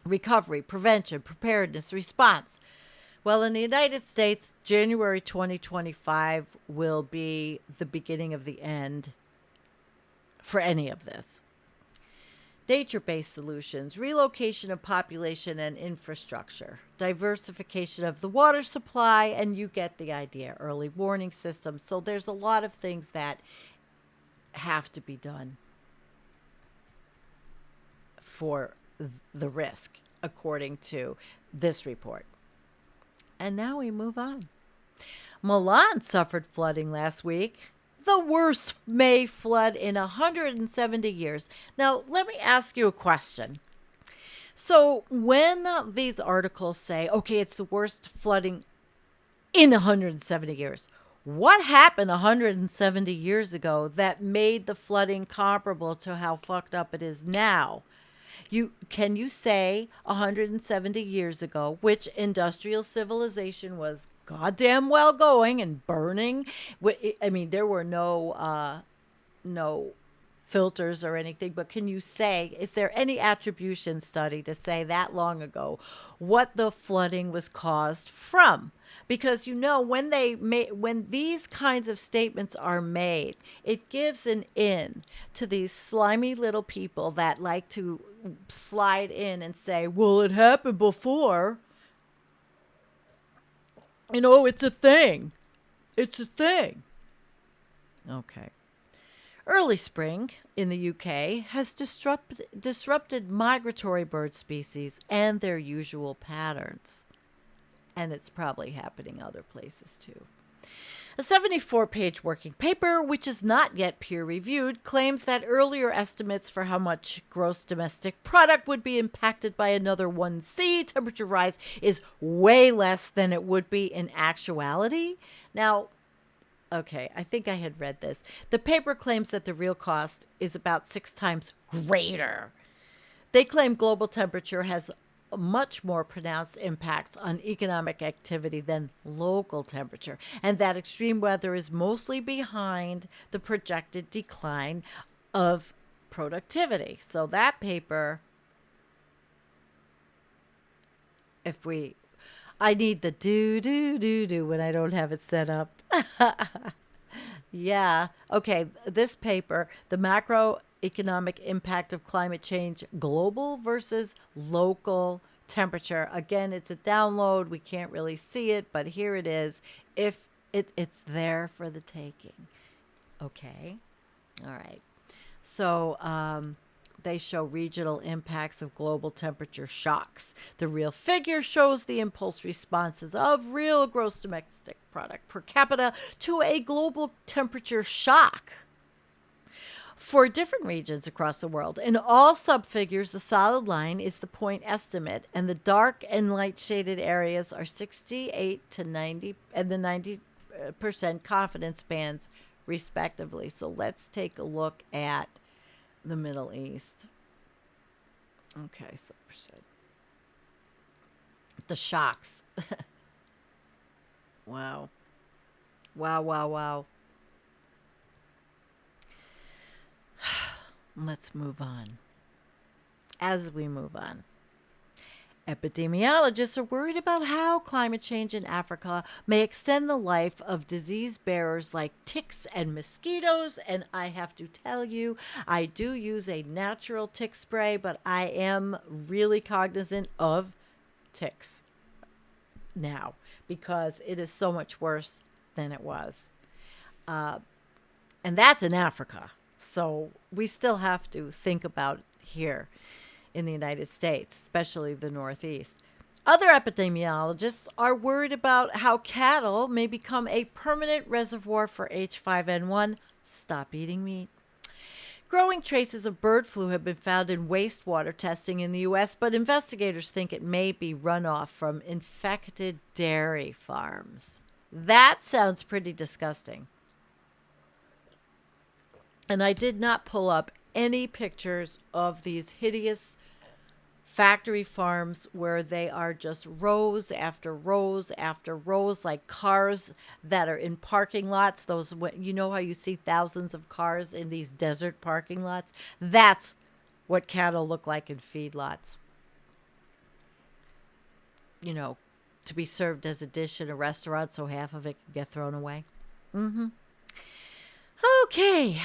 Recovery, prevention, preparedness, response. Well, in the United States, January 2025 will be the beginning of the end for any of this. Nature-based solutions, relocation of population and infrastructure, diversification of the water supply, and you get the idea, early warning systems. So there's a lot of things that have to be done for the risk, according to this report. And now we move on. Milan suffered flooding last week. The worst May flood in 170 years. Now, let me ask you a question. So, when these articles say, okay, it's the worst flooding in 170 years, what happened 170 years ago that made the flooding comparable to how fucked up it is now? Can you say 170 years ago, which industrial civilization was goddamn well going and burning? I mean, there were no filters or anything, but can you say, is there any attribution study to say that long ago what the flooding was caused from? Because when these kinds of statements are made, it gives an in to these slimy little people that like to slide in and say, well, it happened before. You know, it's a thing. It's a thing. Okay. Early spring in the UK has disrupted migratory bird species and their usual patterns. And it's probably happening other places too. A 74-page working paper, which is not yet peer-reviewed, claims that earlier estimates for how much gross domestic product would be impacted by another 1°C temperature rise is way less than it would be in actuality. Now, okay, I think I had read this. The paper claims that the real cost is about 6 times greater. They claim global temperature has much more pronounced impacts on economic activity than local temperature, and that extreme weather is mostly behind the projected decline of productivity. So that paper, I need the do when I don't have it set up. Yeah. Okay. This paper, the macroeconomic impact of climate change, global versus local temperature. Again, it's a download. We can't really see it, but here it is. If it's there for the taking. Okay. All right. So, they show regional impacts of global temperature shocks. The real figure shows the impulse responses of real gross domestic product per capita to a global temperature shock. for different regions across the world. In all subfigures, the solid line is the point estimate, and the dark and light shaded areas are 68 to 90 and the 90% confidence bands, respectively. So let's take a look at the Middle East. Okay, so percent. The shocks. Wow. Wow, wow, wow. Let's move on. As we move on, epidemiologists are worried about how climate change in Africa may extend the life of disease bearers like ticks and mosquitoes. And I have to tell you, I do use a natural tick spray, but I am really cognizant of ticks now because it is so much worse than it was. And that's in Africa. So we still have to think about here in the United States, especially the Northeast. Other epidemiologists are worried about how cattle may become a permanent reservoir for H5N1. Stop eating meat. Growing traces of bird flu have been found in wastewater testing in the U.S., but investigators think it may be runoff from infected dairy farms. That sounds pretty disgusting. And I did not pull up any pictures of these hideous factory farms where they are just rows after rows after rows, like cars that are in parking lots. Those, you know how you see thousands of cars in these desert parking lots? That's what cattle look like in feedlots. You know, to be served as a dish in a restaurant so half of it can get thrown away. Okay.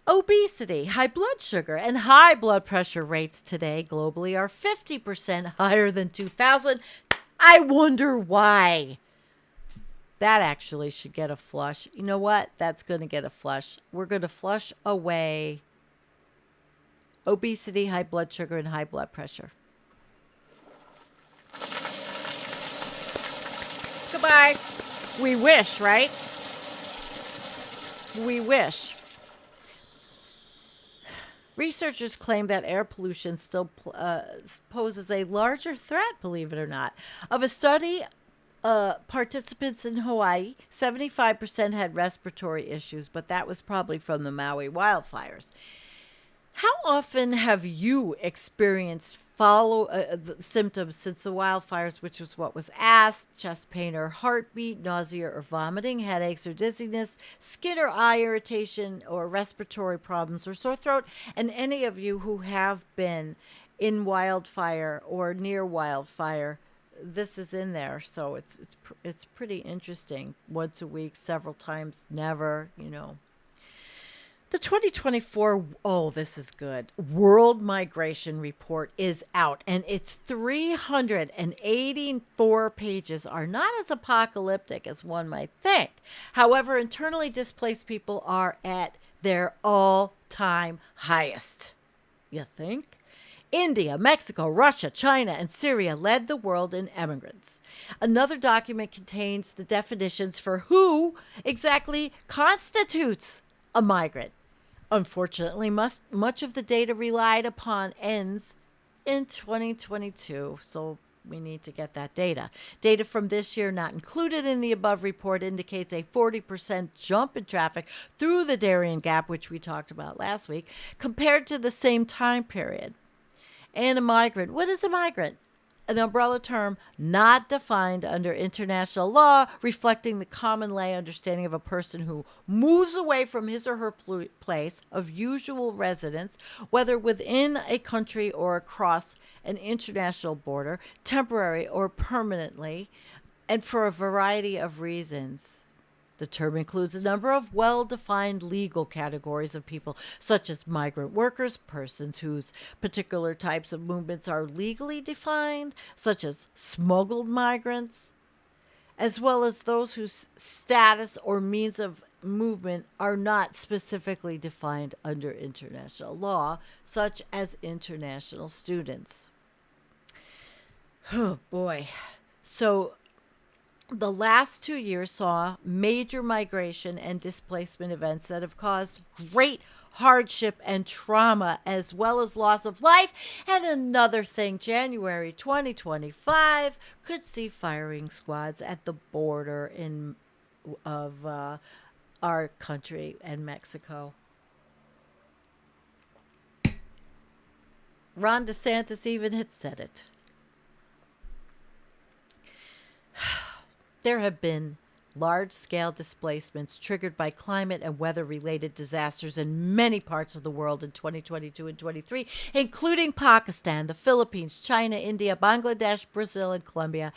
Obesity, high blood sugar, and high blood pressure rates today globally are 50% higher than 2000. I wonder why. That actually should get a flush. You know what? That's going to get a flush. We're going to flush away obesity, high blood sugar, and high blood pressure. Goodbye. We wish, right? We wish. Researchers claim that air pollution still poses a larger threat, believe it or not. Of a study, participants in Hawaii, 75% had respiratory issues, but that was probably from the Maui wildfires. How often have you experienced the symptoms since the wildfires, which was what was asked? Chest pain or heartbeat, nausea or vomiting, headaches or dizziness, skin or eye irritation or respiratory problems or sore throat. And any of you who have been in wildfire or near wildfire, this is in there. So it's pretty interesting. Once a week, several times, never, you know. The 2024, this is good, World Migration Report is out, and its 384 pages are not as apocalyptic as one might think. However, internally displaced people are at their all-time highest. You think? India, Mexico, Russia, China, and Syria led the world in immigrants. Another document contains the definitions for who exactly constitutes a migrant. Unfortunately, much of the data relied upon ends in 2022, so we need to get that data. Data from this year not included in the above report indicates a 40% jump in traffic through the Darien Gap, which we talked about last week, compared to the same time period. And a migrant. What is a migrant? An umbrella term not defined under international law, reflecting the common lay understanding of a person who moves away from his or her place of usual residence, whether within a country or across an international border, temporary or permanently, and for a variety of reasons. The term includes a number of well-defined legal categories of people, such as migrant workers, persons whose particular types of movements are legally defined, such as smuggled migrants, as well as those whose status or means of movement are not specifically defined under international law, such as international students. Oh, boy. So The last 2 years saw major migration and displacement events that have caused great hardship and trauma, as well as loss of life. And another thing, January 2025 could see firing squads at the border of our country and Mexico. Ron DeSantis even had said it. There have been large-scale displacements triggered by climate and weather-related disasters in many parts of the world in 2022 and 23, including Pakistan, the Philippines, China, India, Bangladesh, Brazil, and Colombia.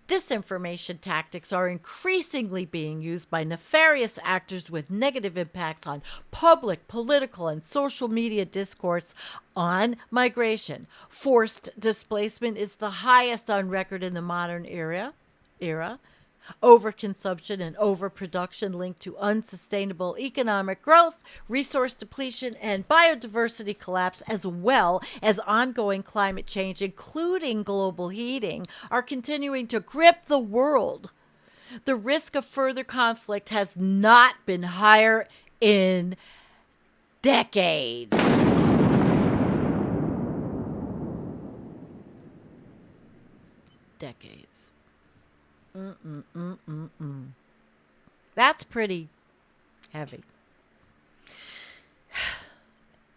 Disinformation tactics are increasingly being used by nefarious actors with negative impacts on public, political, and social media discourse on migration. Forced displacement is the highest on record in the modern era. Overconsumption and overproduction linked to unsustainable economic growth, resource depletion, and biodiversity collapse, as well as ongoing climate change, including global heating, are continuing to grip the world. The risk of further conflict has not been higher in decades. Decades. That's pretty heavy.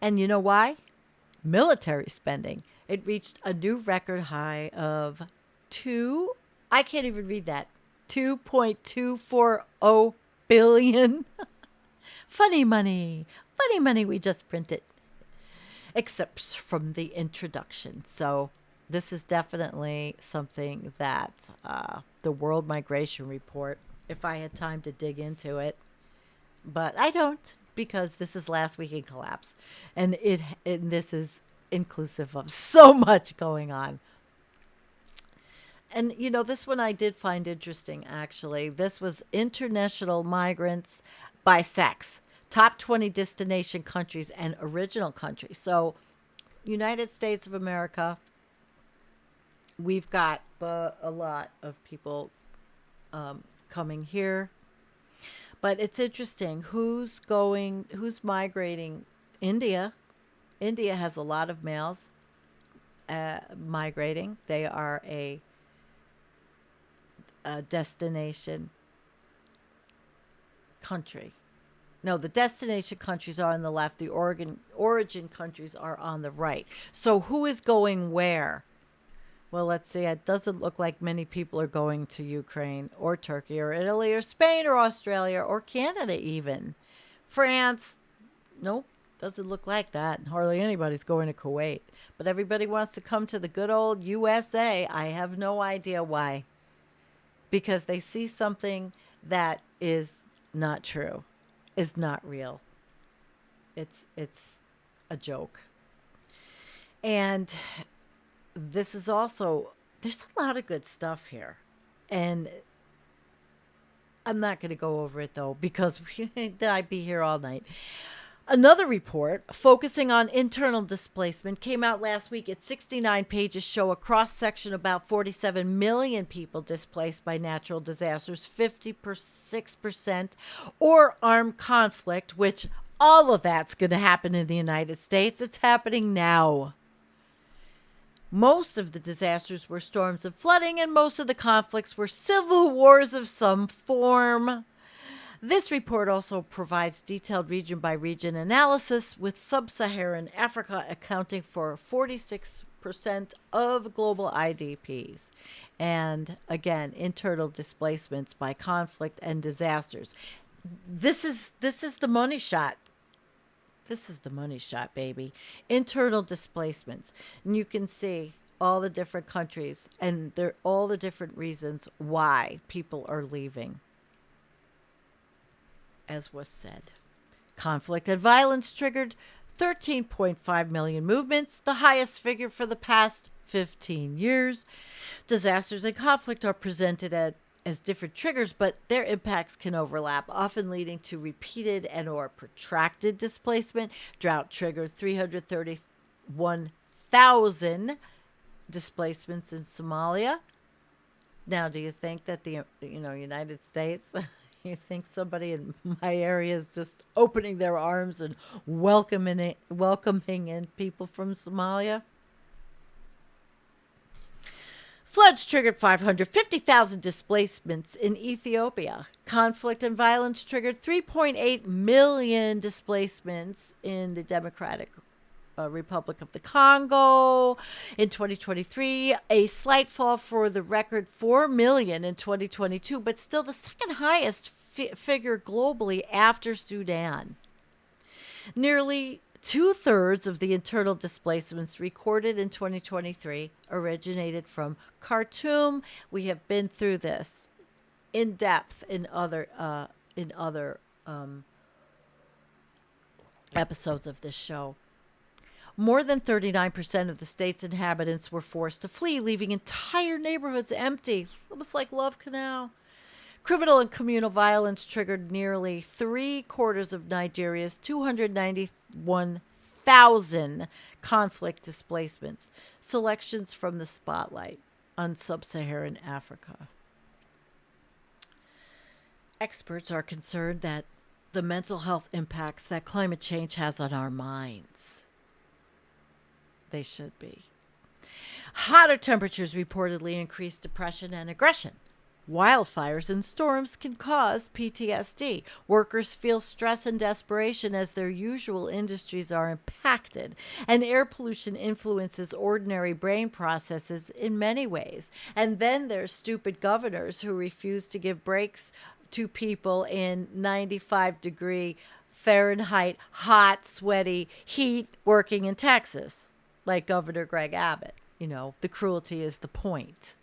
And you know why? Military spending. It reached a new record high of I can't even read that, 2.240 billion. Funny money. Funny money we just printed. Except from the introduction. So this is definitely something that the World Migration Report, if I had time to dig into it, but I don't, because this is last week in collapse, and this is inclusive of so much going on. And you know, this one I did find interesting. Actually, this was international migrants by sex, top 20 destination countries and original countries. So, United States of America. We've got a lot of people coming here. But it's interesting. Who's migrating? India. India has a lot of males migrating. They are a destination country. No, the destination countries are on the left. The origin countries are on the right. So who is going where? Well, let's see. It doesn't look like many people are going to Ukraine or Turkey or Italy or Spain or Australia or Canada even. France, nope, doesn't look like that. Hardly anybody's going to Kuwait. But everybody wants to come to the good old USA. I have no idea why. Because they see something that is not true, is not real. It's a joke. And this is also, there's a lot of good stuff here. And I'm not going to go over it, though, because I'd be here all night. Another report focusing on internal displacement came out last week. Its 69 pages show a cross-section about 47 million people displaced by natural disasters, 56% or armed conflict, which all of that's going to happen in the United States. It's happening now. Most of the disasters were storms and flooding, and most of the conflicts were civil wars of some form. This report also provides detailed region-by-region analysis, with sub-Saharan Africa accounting for 46% of global IDPs. And again, internal displacements by conflict and disasters. This is the money shot. This is the money shot, baby. Internal displacements. And you can see all the different countries and all the different reasons why people are leaving. As was said, conflict and violence triggered 13.5 million movements, the highest figure for the past 15 years. Disasters and conflict are presented as different triggers, but their impacts can overlap, often leading to repeated and or protracted displacement. Drought triggered 331,000 displacements in Somalia. Now, do you think that the United States, you think somebody in my area is just opening their arms and welcoming in people from Somalia? Floods triggered 550,000 displacements in Ethiopia. Conflict and violence triggered 3.8 million displacements in the Democratic Republic of the Congo in 2023. A slight fall for the record 4 million in 2022, but still the second highest figure globally after Sudan. Nearly two-thirds of the internal displacements recorded in 2023 originated from Khartoum. We have been through this in depth in other episodes of this show. More than 39% of the state's inhabitants were forced to flee, leaving entire neighborhoods empty. Almost like Love Canal. Criminal and communal violence triggered nearly three-quarters of Nigeria's 291,000 conflict displacements. Selections from the Spotlight on Sub-Saharan Africa. Experts are concerned that the mental health impacts that climate change has on our minds. They should be. Hotter temperatures reportedly increase depression and aggression. Wildfires and storms can cause PTSD. Workers feel stress and desperation as their usual industries are impacted. And air pollution influences ordinary brain processes in many ways. And then there's stupid governors who refuse to give breaks to people in 95-degree Fahrenheit, hot, sweaty heat working in Texas, like Governor Greg Abbott. The cruelty is the point.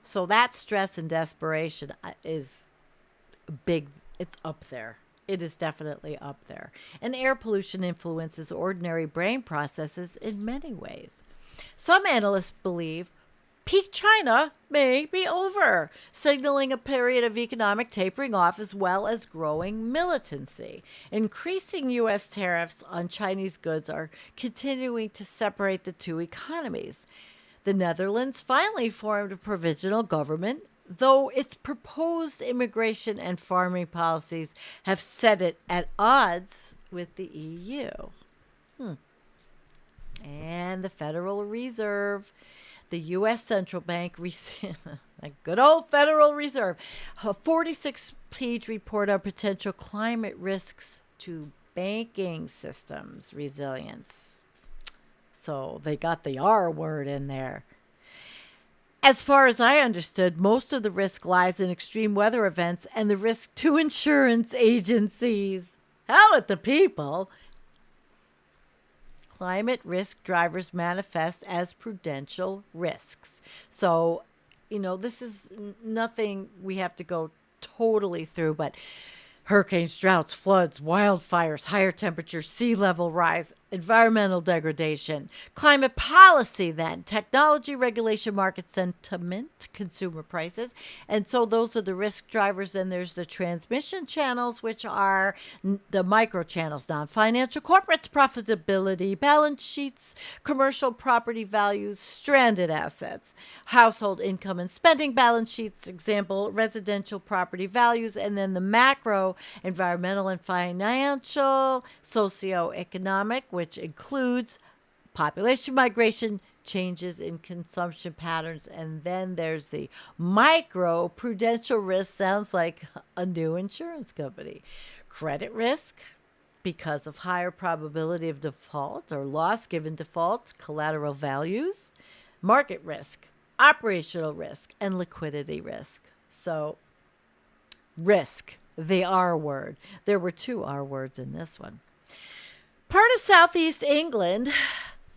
So that stress and desperation is big. It's up there. It is definitely up there. And air pollution influences ordinary brain processes in many ways. Some analysts believe peak China may be over, signaling a period of economic tapering off as well as growing militancy. Increasing U.S. tariffs on Chinese goods are continuing to separate the two economies. The Netherlands finally formed a provisional government, though its proposed immigration and farming policies have set it at odds with the EU. And the Federal Reserve, the U.S. Central Bank, a good old Federal Reserve, a 46-page report on potential climate risks to banking systems resilience. So they got the R word in there. As far as I understood, most of the risk lies in extreme weather events and the risk to insurance agencies. How about the people? Climate risk drivers manifest as prudential risks. So, this is nothing we have to go totally through, but hurricanes, droughts, floods, wildfires, higher temperatures, sea level rise, environmental degradation, climate policy, then technology, regulation, market sentiment, consumer prices. And so those are the risk drivers. Then there's the transmission channels, which are the micro channels, non-financial corporates, profitability, balance sheets, commercial property values, stranded assets, household income and spending balance sheets, example, residential property values, and then the macro, environmental and financial, socioeconomic, which includes population migration, changes in consumption patterns, and then there's the micro, prudential risk. Sounds like a new insurance company. Credit risk, because of higher probability of default or loss given default, collateral values, market risk, operational risk, and liquidity risk. So risk, the R word. There were two R words in this one. Part of Southeast England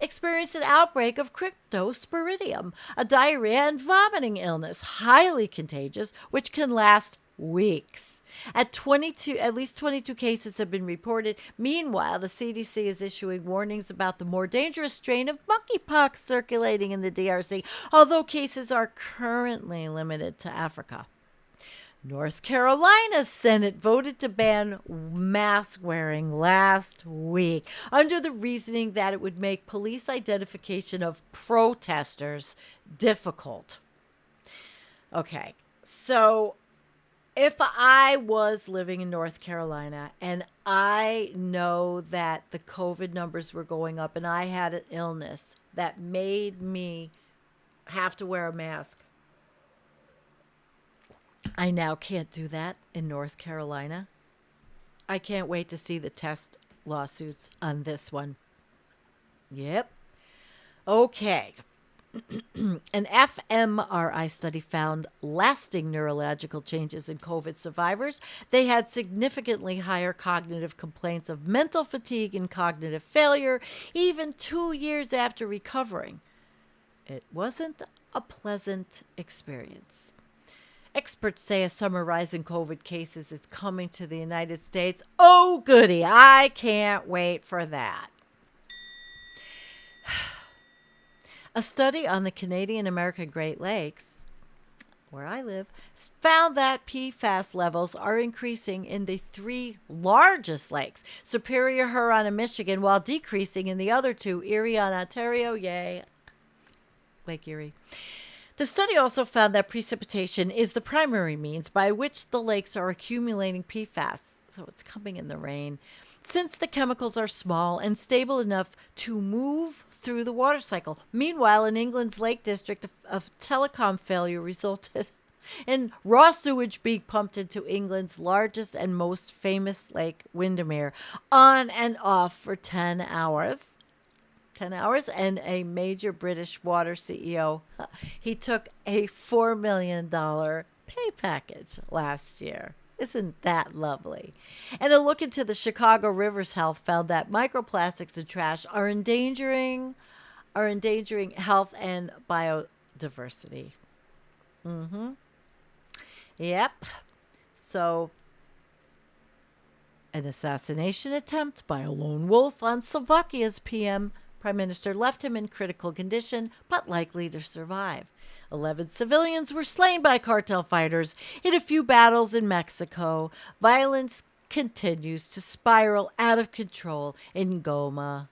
experienced an outbreak of cryptosporidium, a diarrhea and vomiting illness, highly contagious, which can last weeks. At least 22 cases have been reported. Meanwhile, the CDC is issuing warnings about the more dangerous strain of monkeypox circulating in the DRC, although cases are currently limited to Africa. North Carolina Senate voted to ban mask wearing last week under the reasoning that it would make police identification of protesters difficult. Okay, so if I was living in North Carolina and I know that the COVID numbers were going up and I had an illness that made me have to wear a mask, I now can't do that in North Carolina. I can't wait to see the test lawsuits on this one. Yep. Okay. An fMRI study found lasting neurological changes in COVID survivors. They had significantly higher cognitive complaints of mental fatigue and cognitive failure, even 2 years after recovering. It wasn't a pleasant experience. Experts say a summer rise in COVID cases is coming to the United States. Oh, goody. I can't wait for that. A study on the Canadian American Great Lakes, where I live, found that PFAS levels are increasing in the 3 largest lakes, Superior, Huron, and Michigan, while decreasing in the other 2, Erie and Ontario, yay, Lake Erie. The study also found that precipitation is the primary means by which the lakes are accumulating PFAS, so it's coming in the rain, since the chemicals are small and stable enough to move through the water cycle. Meanwhile, in England's Lake District, a telecom failure resulted in raw sewage being pumped into England's largest and most famous lake, Windermere, on and off for 10 hours. 10 hours, and a major British water CEO, he took a $4 million pay package last year. Isn't that lovely? And a look into the Chicago River's health found that microplastics in trash are endangering health and biodiversity. Yep. So, an assassination attempt by a lone wolf on Slovakia's Prime Minister left him in critical condition, but likely to survive. 11 civilians were slain by cartel fighters in a few battles in Mexico. Violence continues to spiral out of control in Goma,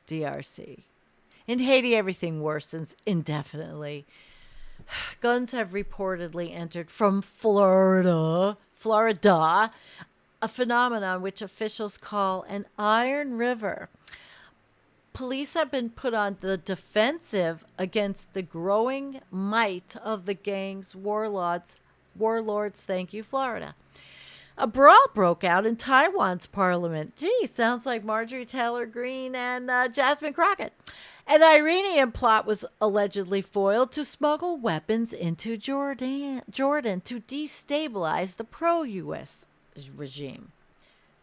DRC. In Haiti, everything worsens indefinitely. Guns have reportedly entered from Florida, a phenomenon which officials call an iron river. Police have been put on the defensive against the growing might of the gang's warlords, thank you, Florida. A brawl broke out in Taiwan's parliament. Gee, sounds like Marjorie Taylor Greene and Jasmine Crockett. An Iranian plot was allegedly foiled to smuggle weapons into Jordan to destabilize the pro-U.S. regime.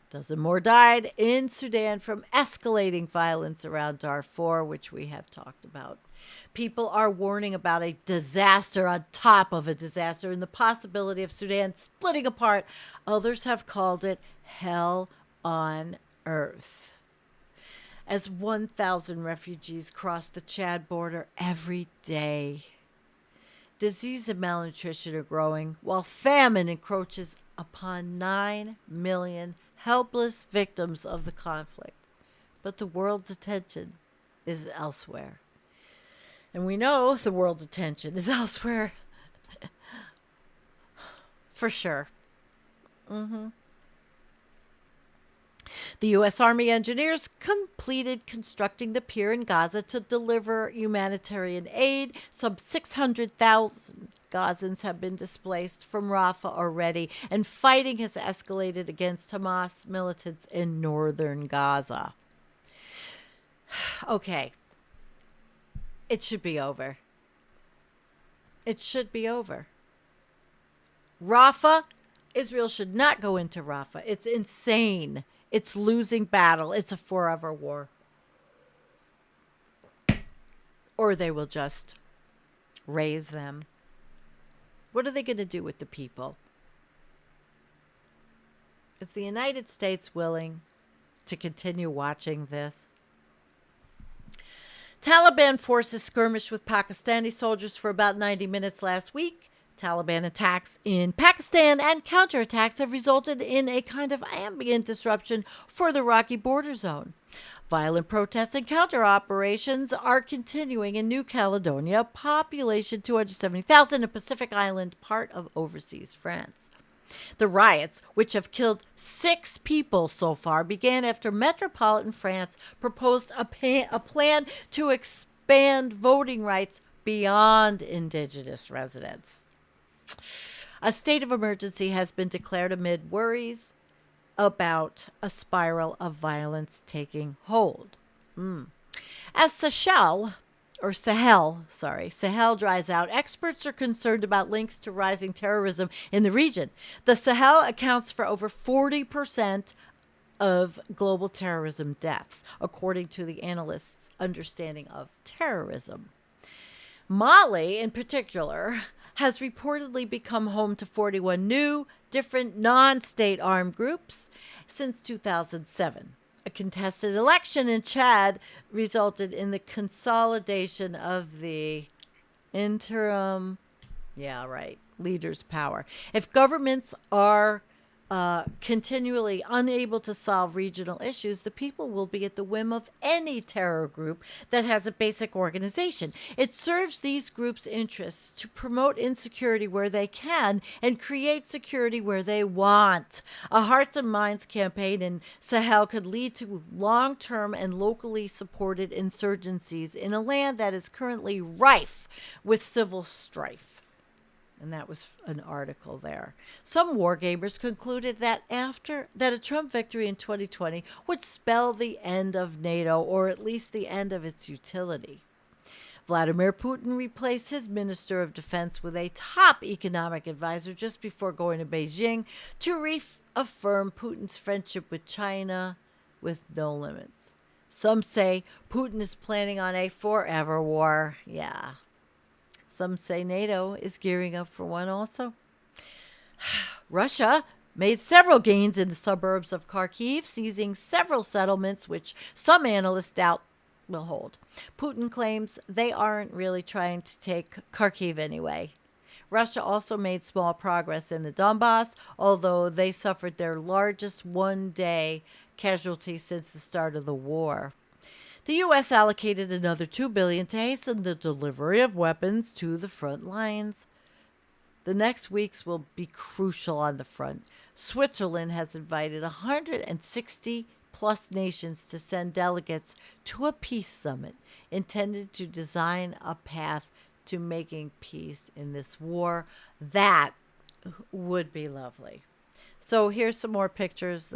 Dozen more died in Sudan from escalating violence around Darfur, which we have talked about. People are warning about a disaster on top of a disaster and the possibility of Sudan splitting apart. Others have called it hell on earth. As 1,000 refugees cross the Chad border every day, disease and malnutrition are growing, while famine encroaches upon 9 million helpless victims of the conflict. But the world's attention is elsewhere. And we know the world's attention is elsewhere. For sure. The U.S. Army engineers completed constructing the pier in Gaza to deliver humanitarian aid. Some 600,000 Gazans have been displaced from Rafah already, and fighting has escalated against Hamas militants in northern Gaza. Okay. It should be over. It should be over. Rafah, Israel should not go into Rafah. It's insane. It's losing battle. It's a forever war. Or they will just raise them. What are they going to do with the people? Is the United States willing to continue watching this? Taliban forces skirmished with Pakistani soldiers for about 90 minutes last week. Taliban attacks in Pakistan and counterattacks have resulted in a kind of ambient disruption for the rocky border zone. Violent protests and counter operations are continuing in New Caledonia, population 270,000, a Pacific Island part of overseas France. The riots, which have killed 6 people so far, began after metropolitan France proposed a plan to expand voting rights beyond indigenous residents. A state of emergency has been declared amid worries about a spiral of violence taking hold. As Sahel dries out, experts are concerned about links to rising terrorism in the region. The Sahel accounts for over 40% of global terrorism deaths, according to the analysts' understanding of terrorism. Mali, in particular, has reportedly become home to 41 new, different non-state armed groups since 2007. A contested election in Chad resulted in the consolidation of the interim, leaders' power. If governments are continually unable to solve regional issues, the people will be at the whim of any terror group that has a basic organization. It serves these groups' interests to promote insecurity where they can and create security where they want. A hearts and minds campaign in Sahel could lead to long-term and locally supported insurgencies in a land that is currently rife with civil strife. And that was an article there. Some wargamers concluded that a Trump victory in 2020 would spell the end of NATO, or at least the end of its utility. Vladimir Putin replaced his Minister of Defense with a top economic advisor just before going to Beijing to reaffirm Putin's friendship with China with no limits. Some say Putin is planning on a forever war. Yeah. Some say NATO is gearing up for one also. Russia made several gains in the suburbs of Kharkiv, seizing several settlements which some analysts doubt will hold. Putin claims they aren't really trying to take Kharkiv anyway. Russia also made small progress in the Donbass, although they suffered their largest one-day casualty since the start of the war. The U.S. allocated another $2 billion to hasten the delivery of weapons to the front lines. The next weeks will be crucial on the front. Switzerland has invited 160 plus nations to send delegates to a peace summit intended to design a path to making peace in this war. That would be lovely. So here's some more pictures.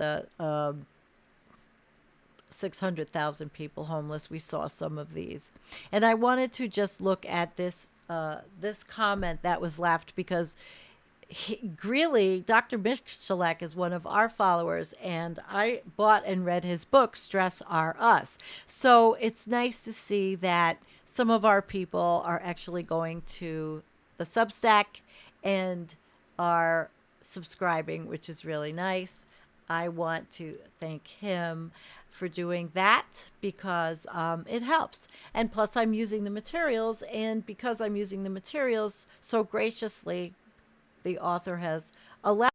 600,000 people homeless. We saw some of these. And I wanted to just look at this comment that was left because Greeley, Dr. Michalak is one of our followers, and I bought and read his book, Stress Are Us. So it's nice to see that some of our people are actually going to the Substack and are subscribing, which is really nice. I want to thank him for doing that because it helps. And plus I'm using the materials, and because I'm using the materials so graciously, the author has allowed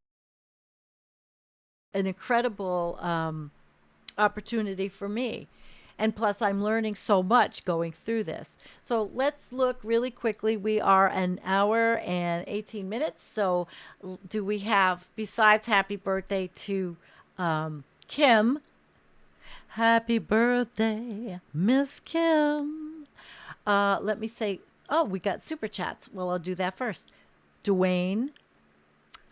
an incredible opportunity for me. And plus I'm learning so much going through this. So let's look really quickly. We are an hour and 18 minutes. So do we have, besides happy birthday to Kim, happy birthday, Miss Kim. Let me say, we got super chats. Well, I'll do that first. Dwayne,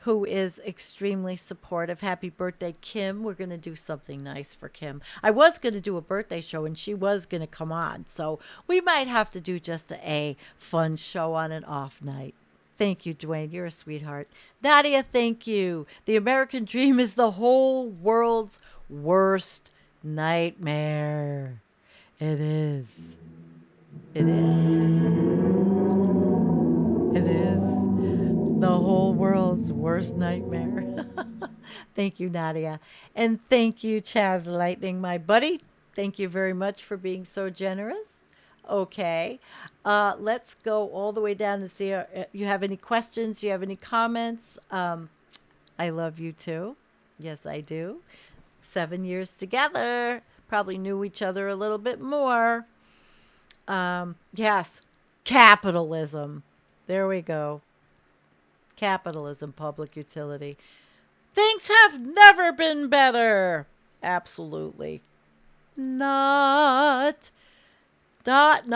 who is extremely supportive. Happy birthday, Kim. We're going to do something nice for Kim. I was going to do a birthday show, and she was going to come on. So we might have to do just a fun show on an off night. Thank you, Dwayne. You're a sweetheart. Nadia, thank you. The American dream is the whole world's worst nightmare. It is. It is. It is the whole world's worst nightmare. Thank you, Nadia. And thank you, Chaz Lightning, my buddy. Thank you very much for being so generous. Okay. Let's go all the way down to see you have any questions. You have any comments? I love you too. Yes, I do. 7 years together. Probably knew each other a little bit more. Yes, capitalism. There we go. Capitalism, public utility. Things have never been better. Absolutely. Not. I'm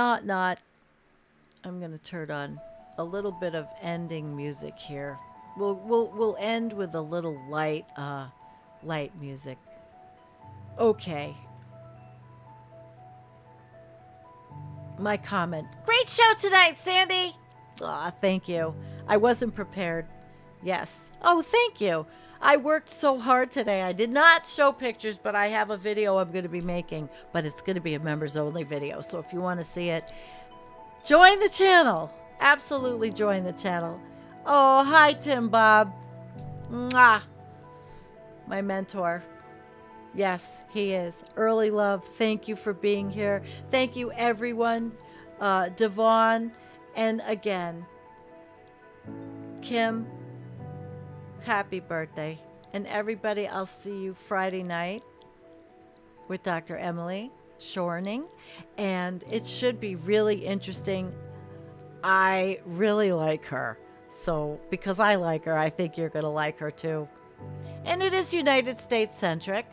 going to turn on a little bit of ending music here. We'll end with a little light music. Okay. My comment. Great show tonight, Sandy. Aw, thank you. I wasn't prepared. Yes. Oh, thank you. I worked so hard today. I did not show pictures, but I have a video I'm going to be making, but it's going to be a members only video. So if you want to see it, join the channel. Absolutely join the channel. Oh, hi, Tim Bob. Mwah. My mentor. Yes, he is. Early love, thank you for being here. Thank you, everyone. Devon, and again, Kim, happy birthday. And everybody, I'll see you Friday night with Dr. Emily Shorning. And it should be really interesting. I really like her. So, because I like her, I think you're going to like her too. And it is United States centric.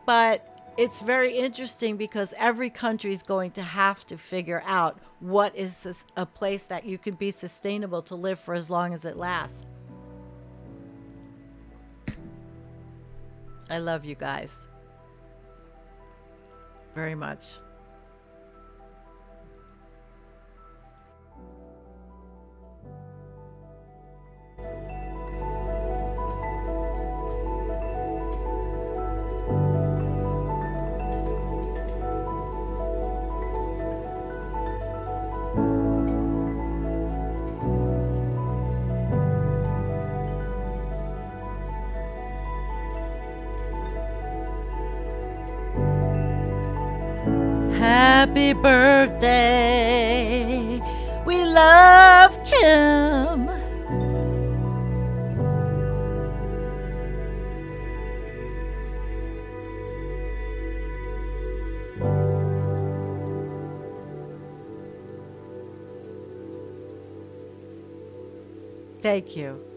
But it's very interesting because every country is going to have to figure out what is a place that you can be sustainable to live for as long as it lasts. I love you guys very much. Happy birthday. We love Kim. Thank you.